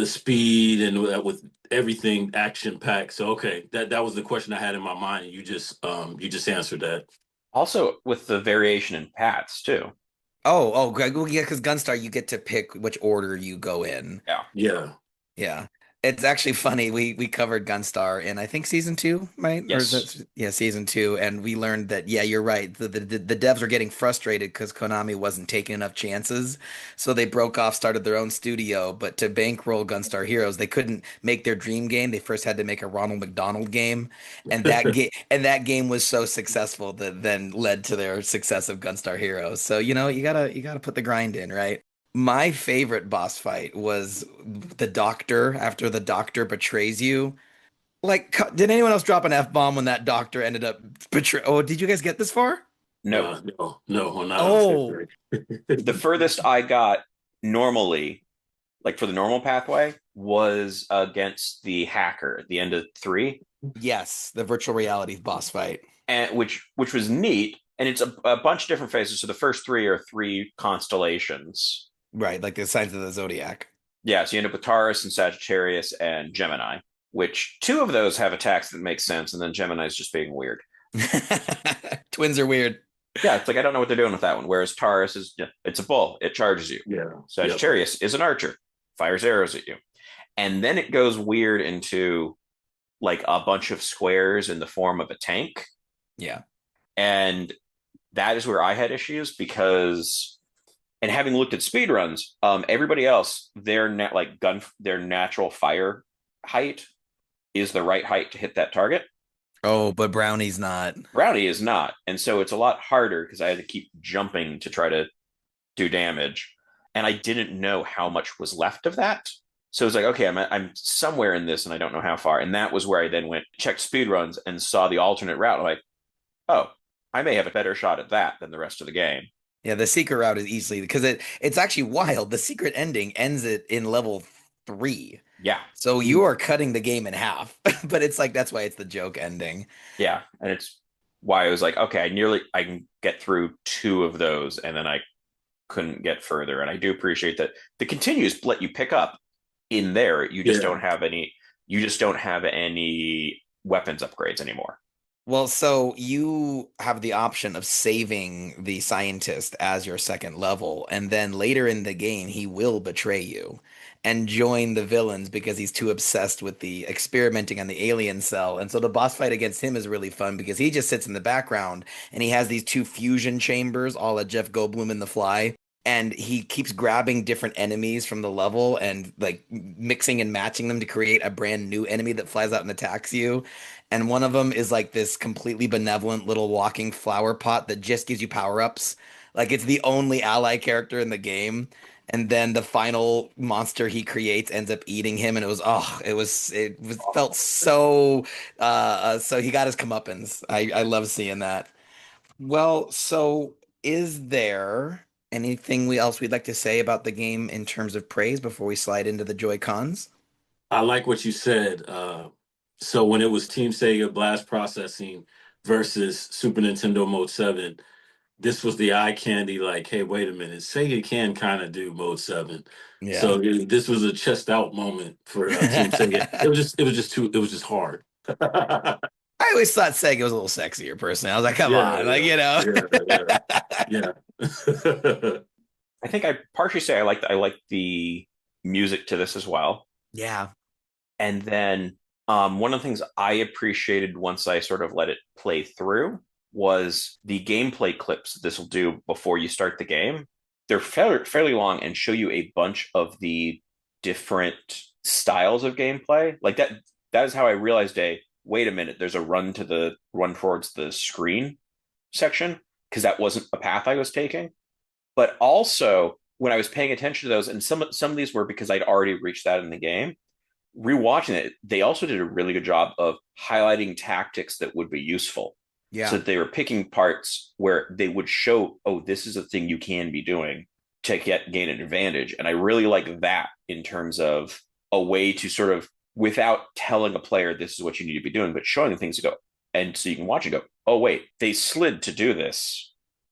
speed and with everything action packed. So okay, that was the question I had in my mind. And you just answered that. Also with the variation in paths too. Oh, Greg, well, yeah, because Gunstar, you get to pick which order you go in. Yeah. Yeah. Yeah. It's actually funny. We covered Gunstar in I think season two, right? Or is Yes. that yeah, season two, and we learned that yeah, you're right. The devs were getting frustrated because Konami wasn't taking enough chances, so they broke off, started their own studio. But to bankroll Gunstar Heroes, they couldn't make their dream game. They first had to make a Ronald McDonald game, and that game was so successful that then led to their success of Gunstar Heroes. So you gotta put the grind in, right? My favorite boss fight was the doctor after the doctor betrays you. Like, did anyone else drop an F-bomb when that doctor ended up betray? Oh, did you guys get this far? No. No, we're not on fifth Oh, grade. The furthest I got normally, like for the normal pathway, was against the hacker at the end of three, yes, the virtual reality boss fight. and which was neat. And it's a bunch of different phases. So the first three are three constellations. Right, like the signs of the Zodiac. Yeah, so you end up with Taurus and Sagittarius and Gemini, which two of those have attacks that make sense, and then Gemini's just being weird. Twins are weird. Yeah, it's like I don't know what they're doing with that one. Whereas Taurus is it's a bull, it charges you. Yeah. Yep. Sagittarius is an archer, fires arrows at you. And then it goes weird into like a bunch of squares in the form of a tank. Yeah. And that is where I had issues because and having looked at speedruns, everybody else, their natural fire height is the right height to hit that target. Oh, but Brownie's not. Brownie is not. And so it's a lot harder because I had to keep jumping to try to do damage. And I didn't know how much was left of that. So it's like, okay, I'm somewhere in this and I don't know how far. And that was where I then went, checked speedruns and saw the alternate route. I'm like, oh, I may have a better shot at that than the rest of the game. Yeah, the secret route is easily because it's actually wild. The secret ending ends it in level 3. Yeah. So you are cutting the game in half. But it's like that's why it's the joke ending. Yeah. And it's why I was like, okay, I can get through two of those and then I couldn't get further. And I do appreciate that the continues let you pick up in there. You just don't have any weapons upgrades anymore. Well, so you have the option of saving the scientist as your second level, and then later in the game, he will betray you and join the villains because he's too obsessed with the experimenting on the alien cell. And so the boss fight against him is really fun because he just sits in the background and he has these two fusion chambers, all at Jeff Goldblum in The Fly. And he keeps grabbing different enemies from the level and like mixing and matching them to create a brand new enemy that flies out and attacks you. And one of them is like this completely benevolent little walking flower pot that just gives you power-ups. Like it's the only ally character in the game. And then the final monster he creates ends up eating him, and it was felt so so he got his comeuppance. I love seeing that. Well, so is there anything else we'd like to say about the game in terms of praise before we slide into the Joy Cons? I like what you said. So when it was Team Sega Blast Processing versus Super Nintendo Mode 7, this was the eye candy, like, hey, wait a minute, Sega can kind of do Mode 7. Yeah. So this was a chest out moment for Team Sega. It was just hard. I always thought Sega was a little sexier personally. I was like, come Yeah, on, like, you know. yeah. I think I partially say I like the music to this as well. Yeah. And then one of the things I appreciated once I sort of let it play through was the gameplay clips this will do before you start the game. They're fairly long and show you a bunch of the different styles of gameplay. Like that is how I realized wait a minute, there's a run towards the screen section because that wasn't a path I was taking. But also when I was paying attention to those, and some of these were because I'd already reached that in the game. Rewatching it, they also did a really good job of highlighting tactics that would be useful. So Yeah. they were picking parts where they would show, oh, this is a thing you can be doing to gain an advantage. And I really like that in terms of a way to sort of, without telling a player this is what you need to be doing, but showing them things to go. And so you can watch and go, oh, wait, they slid to do this.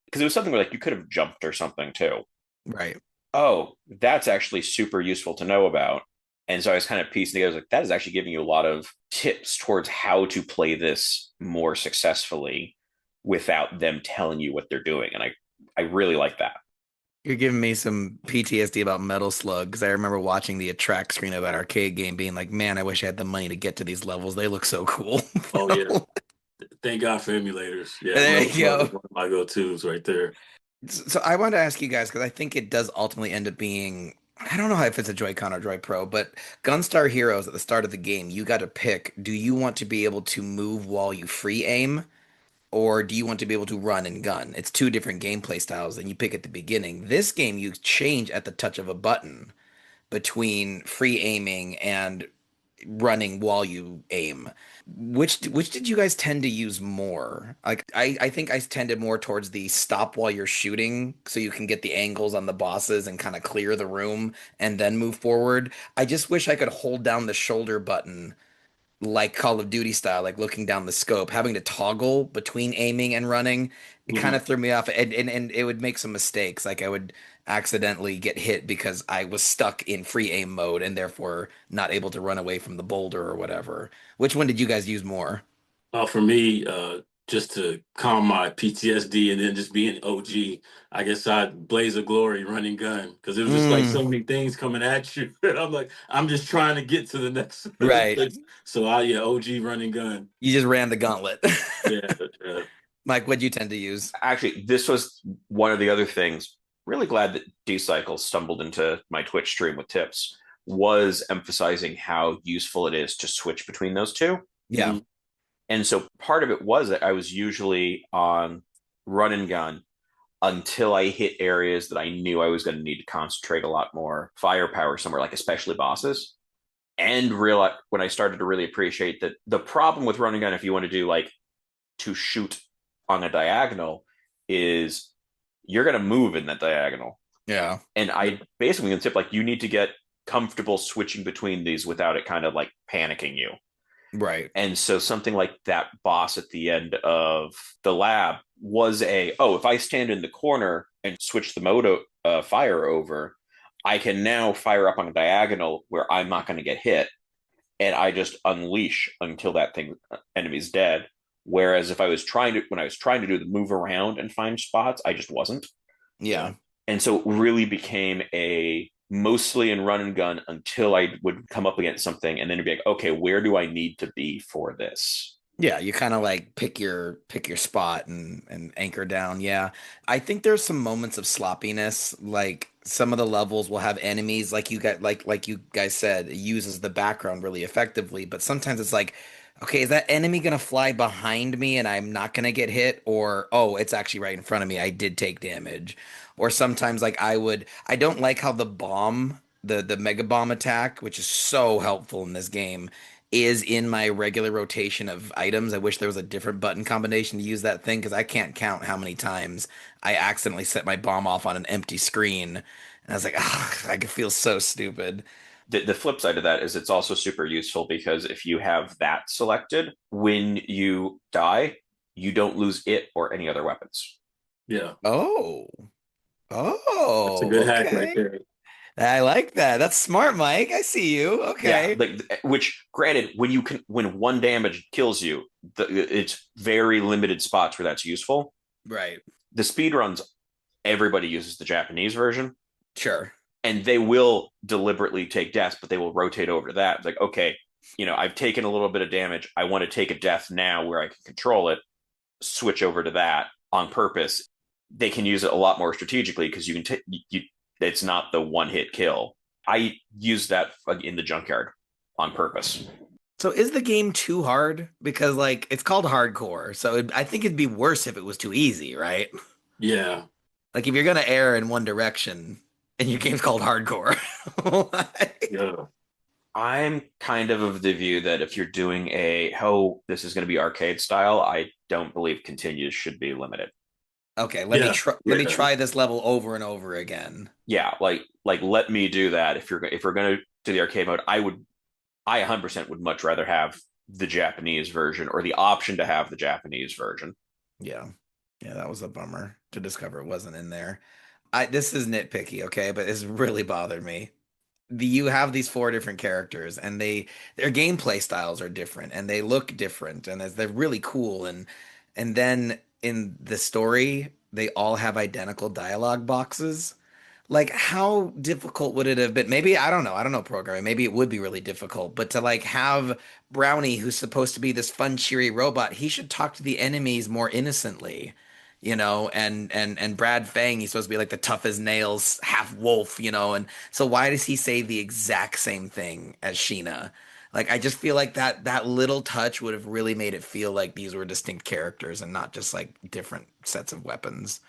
Because it was something where like you could have jumped or something too. Right. Oh, that's actually super useful to know about. And so I was kind of piecing together, like, that is actually giving you a lot of tips towards how to play this more successfully without them telling you what they're doing. And I really like that. You're giving me some PTSD about Metal Slug because I remember watching the attract screen of that arcade game being like, man, I wish I had the money to get to these levels. They look so cool. Oh yeah. Thank God for emulators. Yeah, There Metal you Slug is go. one of my go-tos right there. So I wanted to ask you guys because I think it does ultimately end up being, I don't know if it's a Joy-Con or Joy Pro, but Gunstar Heroes at the start of the game, you got to pick, do you want to be able to move while you free aim, or do you want to be able to run and gun? It's two different gameplay styles and you pick at the beginning. This game you change at the touch of a button between free aiming and running while you aim. Which did you guys tend to use more? Like I think I tended more towards the stop while you're shooting so you can get the angles on the bosses and kind of clear the room and then move forward. I just wish I could hold down the shoulder button like Call of Duty style, like looking down the scope, having to toggle between aiming and running, it kind Mhm. of threw me off. And it would make some mistakes. Like I would accidentally get hit because I was stuck in free aim mode and therefore not able to run away from the boulder or whatever. Which one did you guys use more? For me, just to calm my PTSD and then just being OG, I guess I'd Blaze of Glory running gun because it was just like Mm, so many things coming at you. And I'm like, I'm just trying to get to the next right. place. So yeah, OG running gun. You just ran the gauntlet. Yeah, yeah. Mike, what'd you tend to use? Actually, this was one of the other things. Really glad that D-Cycle stumbled into my Twitch stream with tips, was emphasizing how useful it is to switch between those two. Yeah. Mhm. And so part of it was that I was usually on run and gun until I hit areas that I knew I was going to need to concentrate a lot more firepower somewhere, like especially bosses. And realize when I started to really appreciate that the problem with run and gun, if you want to do like to shoot on a diagonal, is you're going to move in that diagonal. Yeah. And I basically can tip like you need to get comfortable switching between these without it kind of like panicking you. Right. And so something like that boss at the end of the lab was oh, if I stand in the corner and switch the mode fire over, I can now fire up on a diagonal where I'm not going to get hit. And I just unleash until that enemy's dead. Whereas if I was when I was trying to do the move around and find spots, I just wasn't. Yeah. Yeah. And so it really became a mostly in run and gun until I would come up against something and then it'd be like, okay, where do I need to be for this? Yeah, you kind of like pick your spot and anchor down. Yeah. I think there's some moments of sloppiness. Like some of the levels will have enemies like you got like you guys said, it uses the background really effectively, but sometimes it's like, okay, is that enemy gonna fly behind me and I'm not gonna get hit? Or oh, it's actually right in front of me. I did take damage. Or sometimes like I don't like how the bomb, the mega bomb attack, which is so helpful in this game is in my regular rotation of items. I wish there was a different button combination to use that thing because I can't count how many times I accidentally set my bomb off on an empty screen. And I was like, ah, I could feel so stupid. The flip side of that is it's also super useful because if you have that selected, when you die, you don't lose it or any other weapons. Yeah. Oh, That's a oh, good hack right okay. there. I like that. That's smart, Mike. I see you. Yeah, Okay. like which granted, when one damage kills you, it's very limited spots where that's useful. Right. The speed runs, everybody uses the Japanese version, Sure. and they will deliberately take deaths, but they will rotate over to that. It's like, okay, I've taken a little bit of damage. I want to take a death now where I can control it. Switch over to that on purpose. They can use it a lot more strategically because you can take it's not the one hit kill. I use that in the junkyard on purpose. So is the game too hard? Because like it's called hardcore. So I think it'd be worse if it was too easy, right? Yeah. Like if you're gonna err in one direction and your game's called hardcore, like, Yeah. I'm kind of the view that if you're doing this is going to be arcade style, I don't believe continues should be limited. okay, Yeah. let me Yeah. try this level over and over again. Yeah, like let me do that. If we're going to do the arcade mode, I 100% would much rather have the Japanese version or the option to have the Japanese version. Yeah. Yeah, that was a bummer to discover it wasn't in there. I This is nitpicky, okay, but it's really bothered me. You have these four different characters and their gameplay styles are different and they look different and they're really cool and then in the story they all have identical dialogue boxes. Like how difficult would it have been? Maybe I don't know programming. Maybe it would be really difficult, but to like have Brownie, who's supposed to be this fun, cheery robot, he should talk to the enemies more innocently, you know, and Brad Fang, he's supposed to be like the tough as nails, half wolf, you know, and so why does he say the exact same thing as Sheena? Like I just feel like that little touch would have really made it feel like these were distinct characters and not just like different sets of weapons.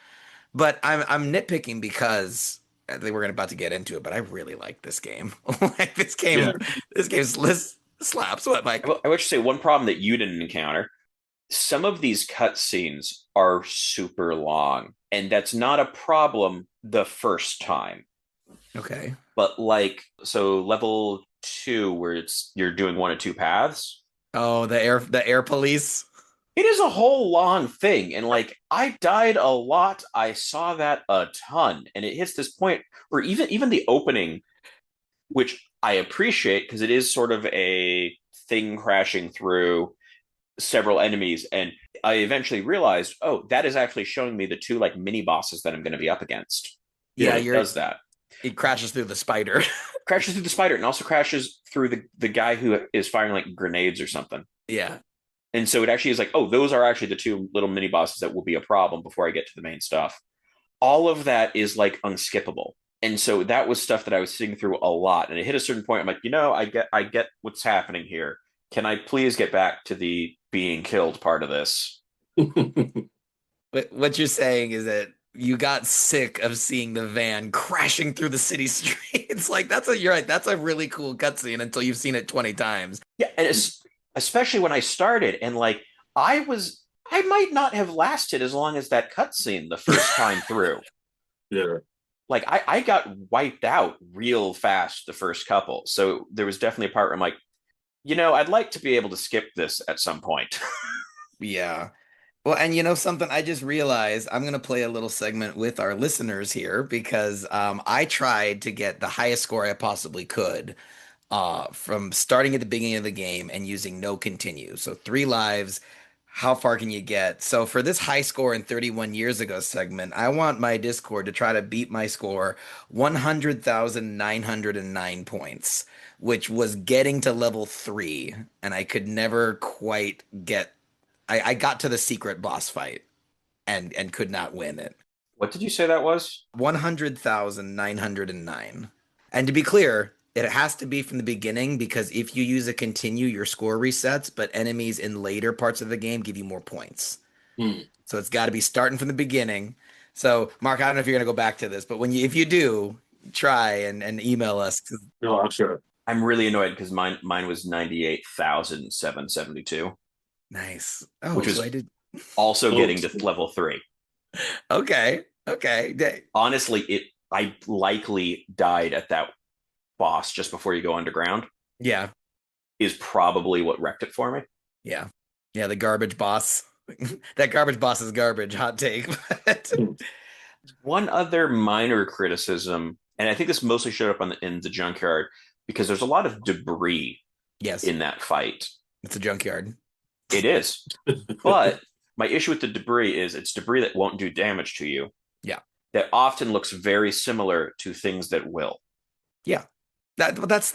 But I'm nitpicking because I think we're about to get into it, but I really like this game. Like Yeah. this game's list slaps. What, Mike? I would just say one problem that you didn't encounter. Some of these cutscenes are super long, and that's not a problem the first time. Okay. But so level 2, where you're doing one of two paths, Oh, the air police. it is a whole long thing. And I died a lot. I saw that a ton. And it hits this point where even the opening, which I appreciate because it is sort of a thing crashing through several enemies. And I eventually realized, oh, that is actually showing me the two mini bosses that I'm going to be up against. Yeah, It does that. it crashes through the spider. Crashes through the spider and also crashes through the guy who is firing grenades or something. Yeah. And so it actually is oh, those are actually the two little mini bosses that will be a problem before I get to the main stuff. All of that is unskippable. And so that was stuff that I was sitting through a lot. And it hit a certain point. I'm like, I get what's happening here. Can I please get back to the being killed part of this? But what you're saying is that you got sick of seeing the van crashing through the city streets. Like you're right. That's a really cool cutscene until you've seen it 20 times. Yeah, and especially when I started, and I might not have lasted as long as that cutscene the first time through. Yeah. I got wiped out real fast the first couple. So there was definitely a part where I'm like, I'd like to be able to skip this at some point. Yeah. Well, and you know something, I just realized I'm going to play a little segment with our listeners here because I tried to get the highest score I possibly could from starting at the beginning of the game and using no continue. So 3 lives, how far can you get? So for this high score in 31 years ago segment, I want my Discord to try to beat my score 100,909 points, which was getting to level 3, and I could never quite get I got to the secret boss fight and could not win it. What did you say that was? 100,909. And to be clear, it has to be from the beginning because if you use a continue, your score resets, but enemies in later parts of the game give you more points. Hmm. So it's got to be starting from the beginning. So, Mark, I don't know if you're going to go back to this, but if you do, try and email us. No, I'm sure. I'm really annoyed because mine was 98,772. Nice. Oh, which so is I did. also getting to level 3. Okay. Okay. Honestly, I likely died at that boss just before you go underground. Yeah. Is probably what wrecked it for me. Yeah. Yeah, the garbage boss. That garbage boss is garbage. Hot take. One other minor criticism, and I think this mostly showed up in the junkyard, because there's a lot of debris Yes, in that fight. it's a junkyard. It is. But my issue with the debris is it's debris that won't do damage to you. Yeah. That often looks very similar to things that will. Yeah. That's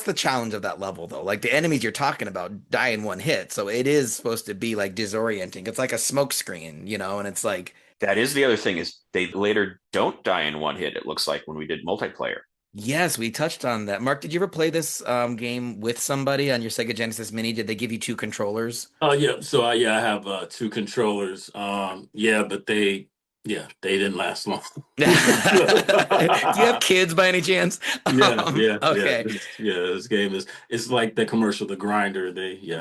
the challenge of that level though. Like the enemies you're talking about die in one hit, so it is supposed to be like disorienting. It's like a smoke screen, you know, and it's like That is the other thing, is they later don't die in one hit, it looks like, when we did multiplayer. yes, we touched on that. Mark, did you ever play this game with somebody on your Sega Genesis Mini? Did they give you 2 controllers? Yeah. So I have 2 controllers. Yeah, but they Yeah, they didn't last long. Do you have kids by any chance? Yeah, yeah, yeah. Okay. This game is it's like the commercial, the grinder. They yeah.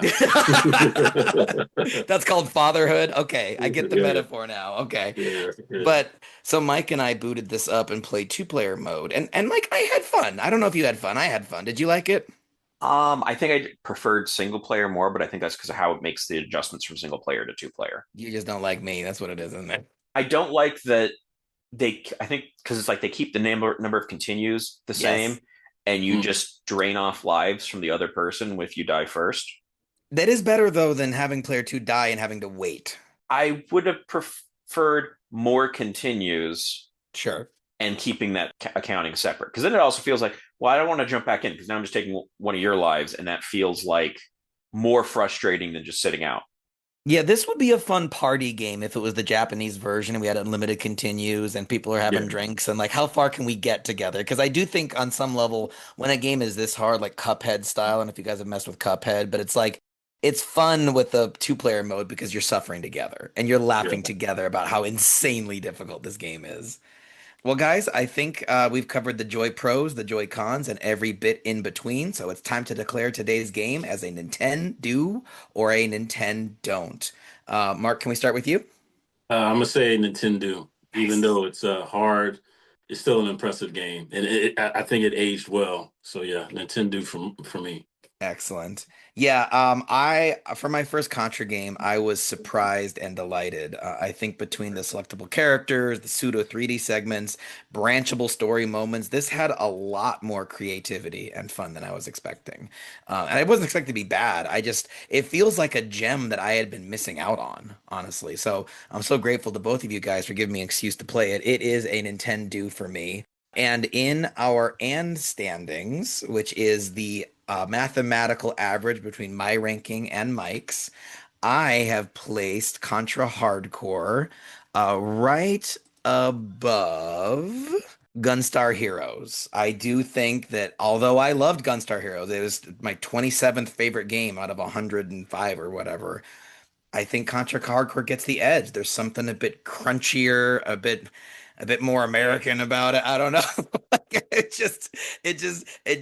That's called fatherhood. Okay, I get the Yeah, metaphor now. Okay. yeah, yeah. But so Mike and I booted this up and played two-player mode. And Mike, I had fun. I don't know if you had fun. I had fun. Did you like it? I think I preferred single player more, but I think that's because of how it makes the adjustments from single player to two player. You just don't like me. That's what it is, isn't it? I don't like that I think because it's like they keep the number of continues the Yes. same, and you Mm. just drain off lives from the other person if you die first. That is better though than having player two die and having to wait. I would have preferred more continues Sure. and keeping that accounting separate because then it also feels like, well, I don't want to jump back in because now I'm just taking one of your lives, and that feels like more frustrating than just sitting out. Yeah, this would be a fun party game if it was the Japanese version and we had unlimited continues and people are having Yeah, drinks and like how far can we get together? Because I do think on some level when a game is this hard, like Cuphead style, and if you guys have messed with Cuphead, but it's like it's fun with the two-player mode because you're suffering together and you're yeah. laughing together about how insanely difficult this game is. Well, guys, I think we've covered the Joy Pros, the Joy Cons, and every bit in between. So it's time to declare today's game as a Nintendo or a Nintendo-Don't. Mark, can we start with you? I'm gonna say Nintendo, even Nice. though it's hard, it's still an impressive game, and I think it aged well. So yeah, Nintendo for me. Excellent. Yeah, I for my first Contra game, I was surprised and delighted. I think between the selectable characters, the pseudo 3D segments, branchable story moments, this had a lot more creativity and fun than I was expecting. And I wasn't expecting to be bad. It feels like a gem that I had been missing out on, honestly. So I'm so grateful to both of you guys for giving me an excuse to play it. It is a Nintendo for me. And in our and standings, which is the mathematical average between my ranking and Mike's, I have placed Contra Hardcore right above Gunstar Heroes. I do think that although I loved Gunstar Heroes, it was my 27th favorite game out of 105 or whatever. I think Contra Hardcore gets the edge. There's something a bit crunchier, a bit more American about it. I don't know. Like, it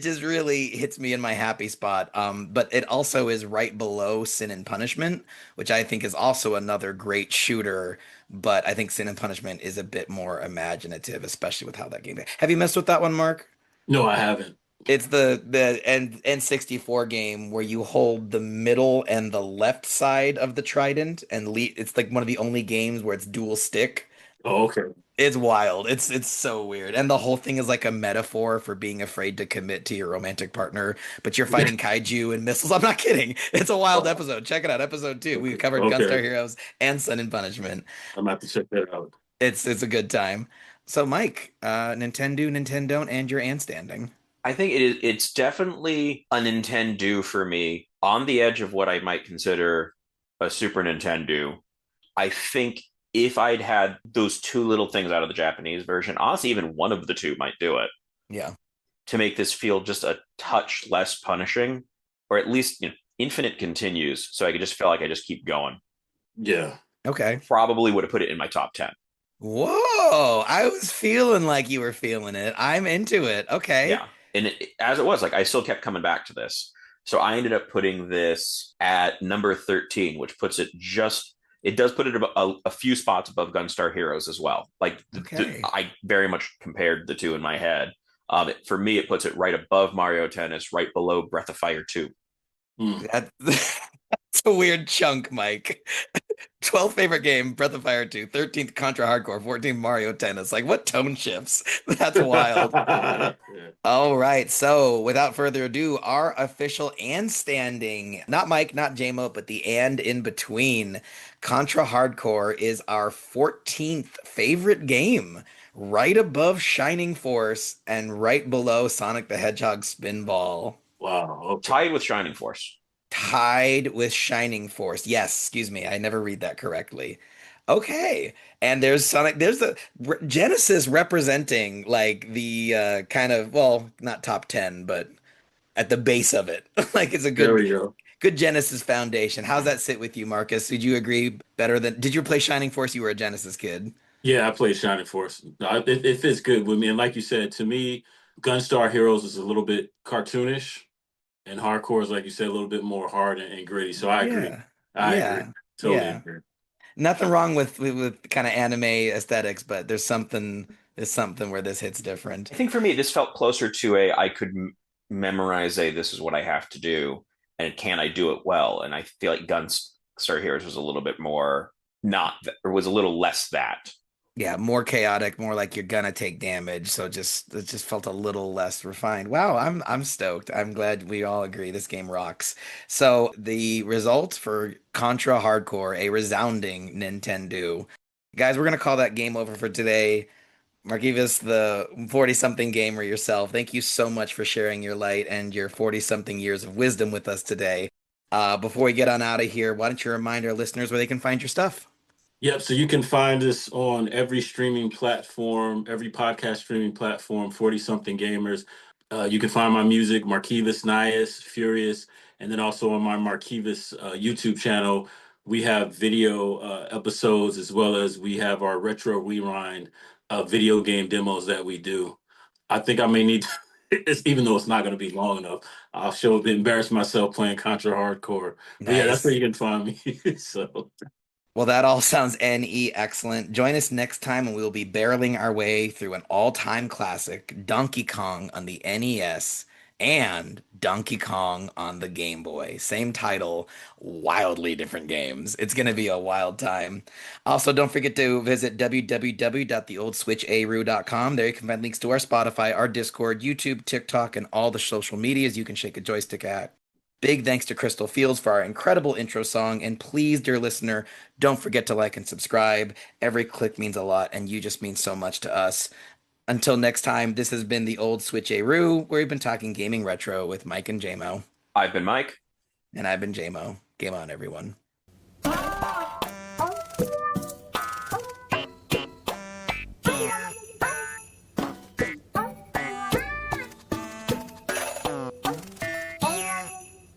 just really hits me in my happy spot. But it also is right below Sin and Punishment, which I think is also another great shooter. But I think Sin and Punishment is a bit more imaginative, especially with how that game. Have you messed with that one, Mark? No, I haven't. It's the N64 game where you hold the middle and the left side of the trident and it's like one of the only games where it's dual stick. Oh, okay. It's wild. It's so weird. And the whole thing is like a metaphor for being afraid to commit to your romantic partner, but you're fighting kaiju and missiles. I'm not kidding. It's a wild Oh, episode. Check it out. Episode 2. We covered Gunstar okay. Heroes and Sun and Punishment. I'm gonna have to check that out. It's a good time. So Mike, Nintendo, and your and standing. I think it's definitely a Nintendo for me, on the edge of what I might consider a Super Nintendo. I think if I'd had those two little things out of the Japanese version, honestly, even one of the two might do it Yeah. to make this feel just a touch less punishing, or at least infinite continues, so I could just feel like I just keep going. Yeah. Okay. Probably would have put it in my top 10. Whoa, I was feeling like you were feeling it. I'm into it. Okay. Yeah. And as it was, like I still kept coming back to this. So I ended up putting this at number 13, which puts it just, it does put it a few spots above Gunstar Heroes as well. Like Okay. I very much compared the two in my head. For me, it puts it right above Mario Tennis, right below Breath of Fire 2. Mm. That's a weird chunk, Mike. 12th favorite game, Breath of Fire 2, 13th Contra Hardcore, 14th Mario Tennis. Like what tone shifts? That's wild. Yeah. All right. So without further ado, our official and standing, not Mike, not JMO, but the and in between. Contra Hardcore is our 14th favorite game, right above Shining Force and right below Sonic the Hedgehog Spinball. Wow. Okay. Tied with Shining Force. Tied with Shining Force. Yes, excuse me. I never read that correctly. Okay. And there's Sonic, there's the Genesis representing like the kind of, well, not top 10, but at the base of it. Like it's a There good we go. good Genesis foundation. How's that sit with you, Marcus? Did you agree better than did you play Shining Force? You were a Genesis kid. Yeah, I played Shining Force. No, it fits good with me. And like you said, to me, Gunstar Heroes is a little bit cartoonish, and hardcore is, like you said, a little bit more hard and gritty. So I agree. Yeah. I agree. Yeah. Totally Yeah. agree. Nothing wrong with kind of anime aesthetics, but there's something where this hits different. I think for me, this felt closer to a I could memorize a this is what I have to do, and can I do it well? And I feel like Gunstar Heroes was a little bit more not, or was a little less that. Yeah, more chaotic, more like you're gonna take damage. So just it just felt a little less refined. Wow, I'm stoked. I'm glad we all agree this game rocks. So the results for Contra Hardcore, a resounding Nintendo. Guys, we're gonna call that game over for today. Markivus, the 40-something gamer yourself, thank you so much for sharing your light and your 40-something years of wisdom with us today. Before we get on out of here, why don't you remind our listeners where they can find your stuff? Yep. So you can find us on every streaming platform, every podcast streaming platform, 40 something gamers. You can find my music, Markivus Nious, Furious, and then also on my Markivus YouTube channel. We have video episodes as well as we have our retro rewind video game demos that we do. I think I may need to, even though it's not going to be long enough, I'll embarrass myself playing Contra Hardcore. But yeah, that's where Nice. you can find me. So. Well, that all sounds NE excellent. Join us next time and we'll be barreling our way through an all-time classic, Donkey Kong on the NES and Donkey Kong on the Game Boy. Same title, wildly different games. It's going to be a wild time. Also, don't forget to visit www.theoldswitcharoo.com. There you can find links to our Spotify, our Discord, YouTube, TikTok, and all the social medias you can shake a joystick at. Big thanks to Crystal Fields for our incredible intro song. And please, dear listener, don't forget to like and subscribe. Every click means a lot, and you just mean so much to us. Until next time, this has been the Old Switcharoo, where we've been talking gaming retro with Mike and Jaymo. I've been Mike. And I've been Jaymo. Game on, everyone.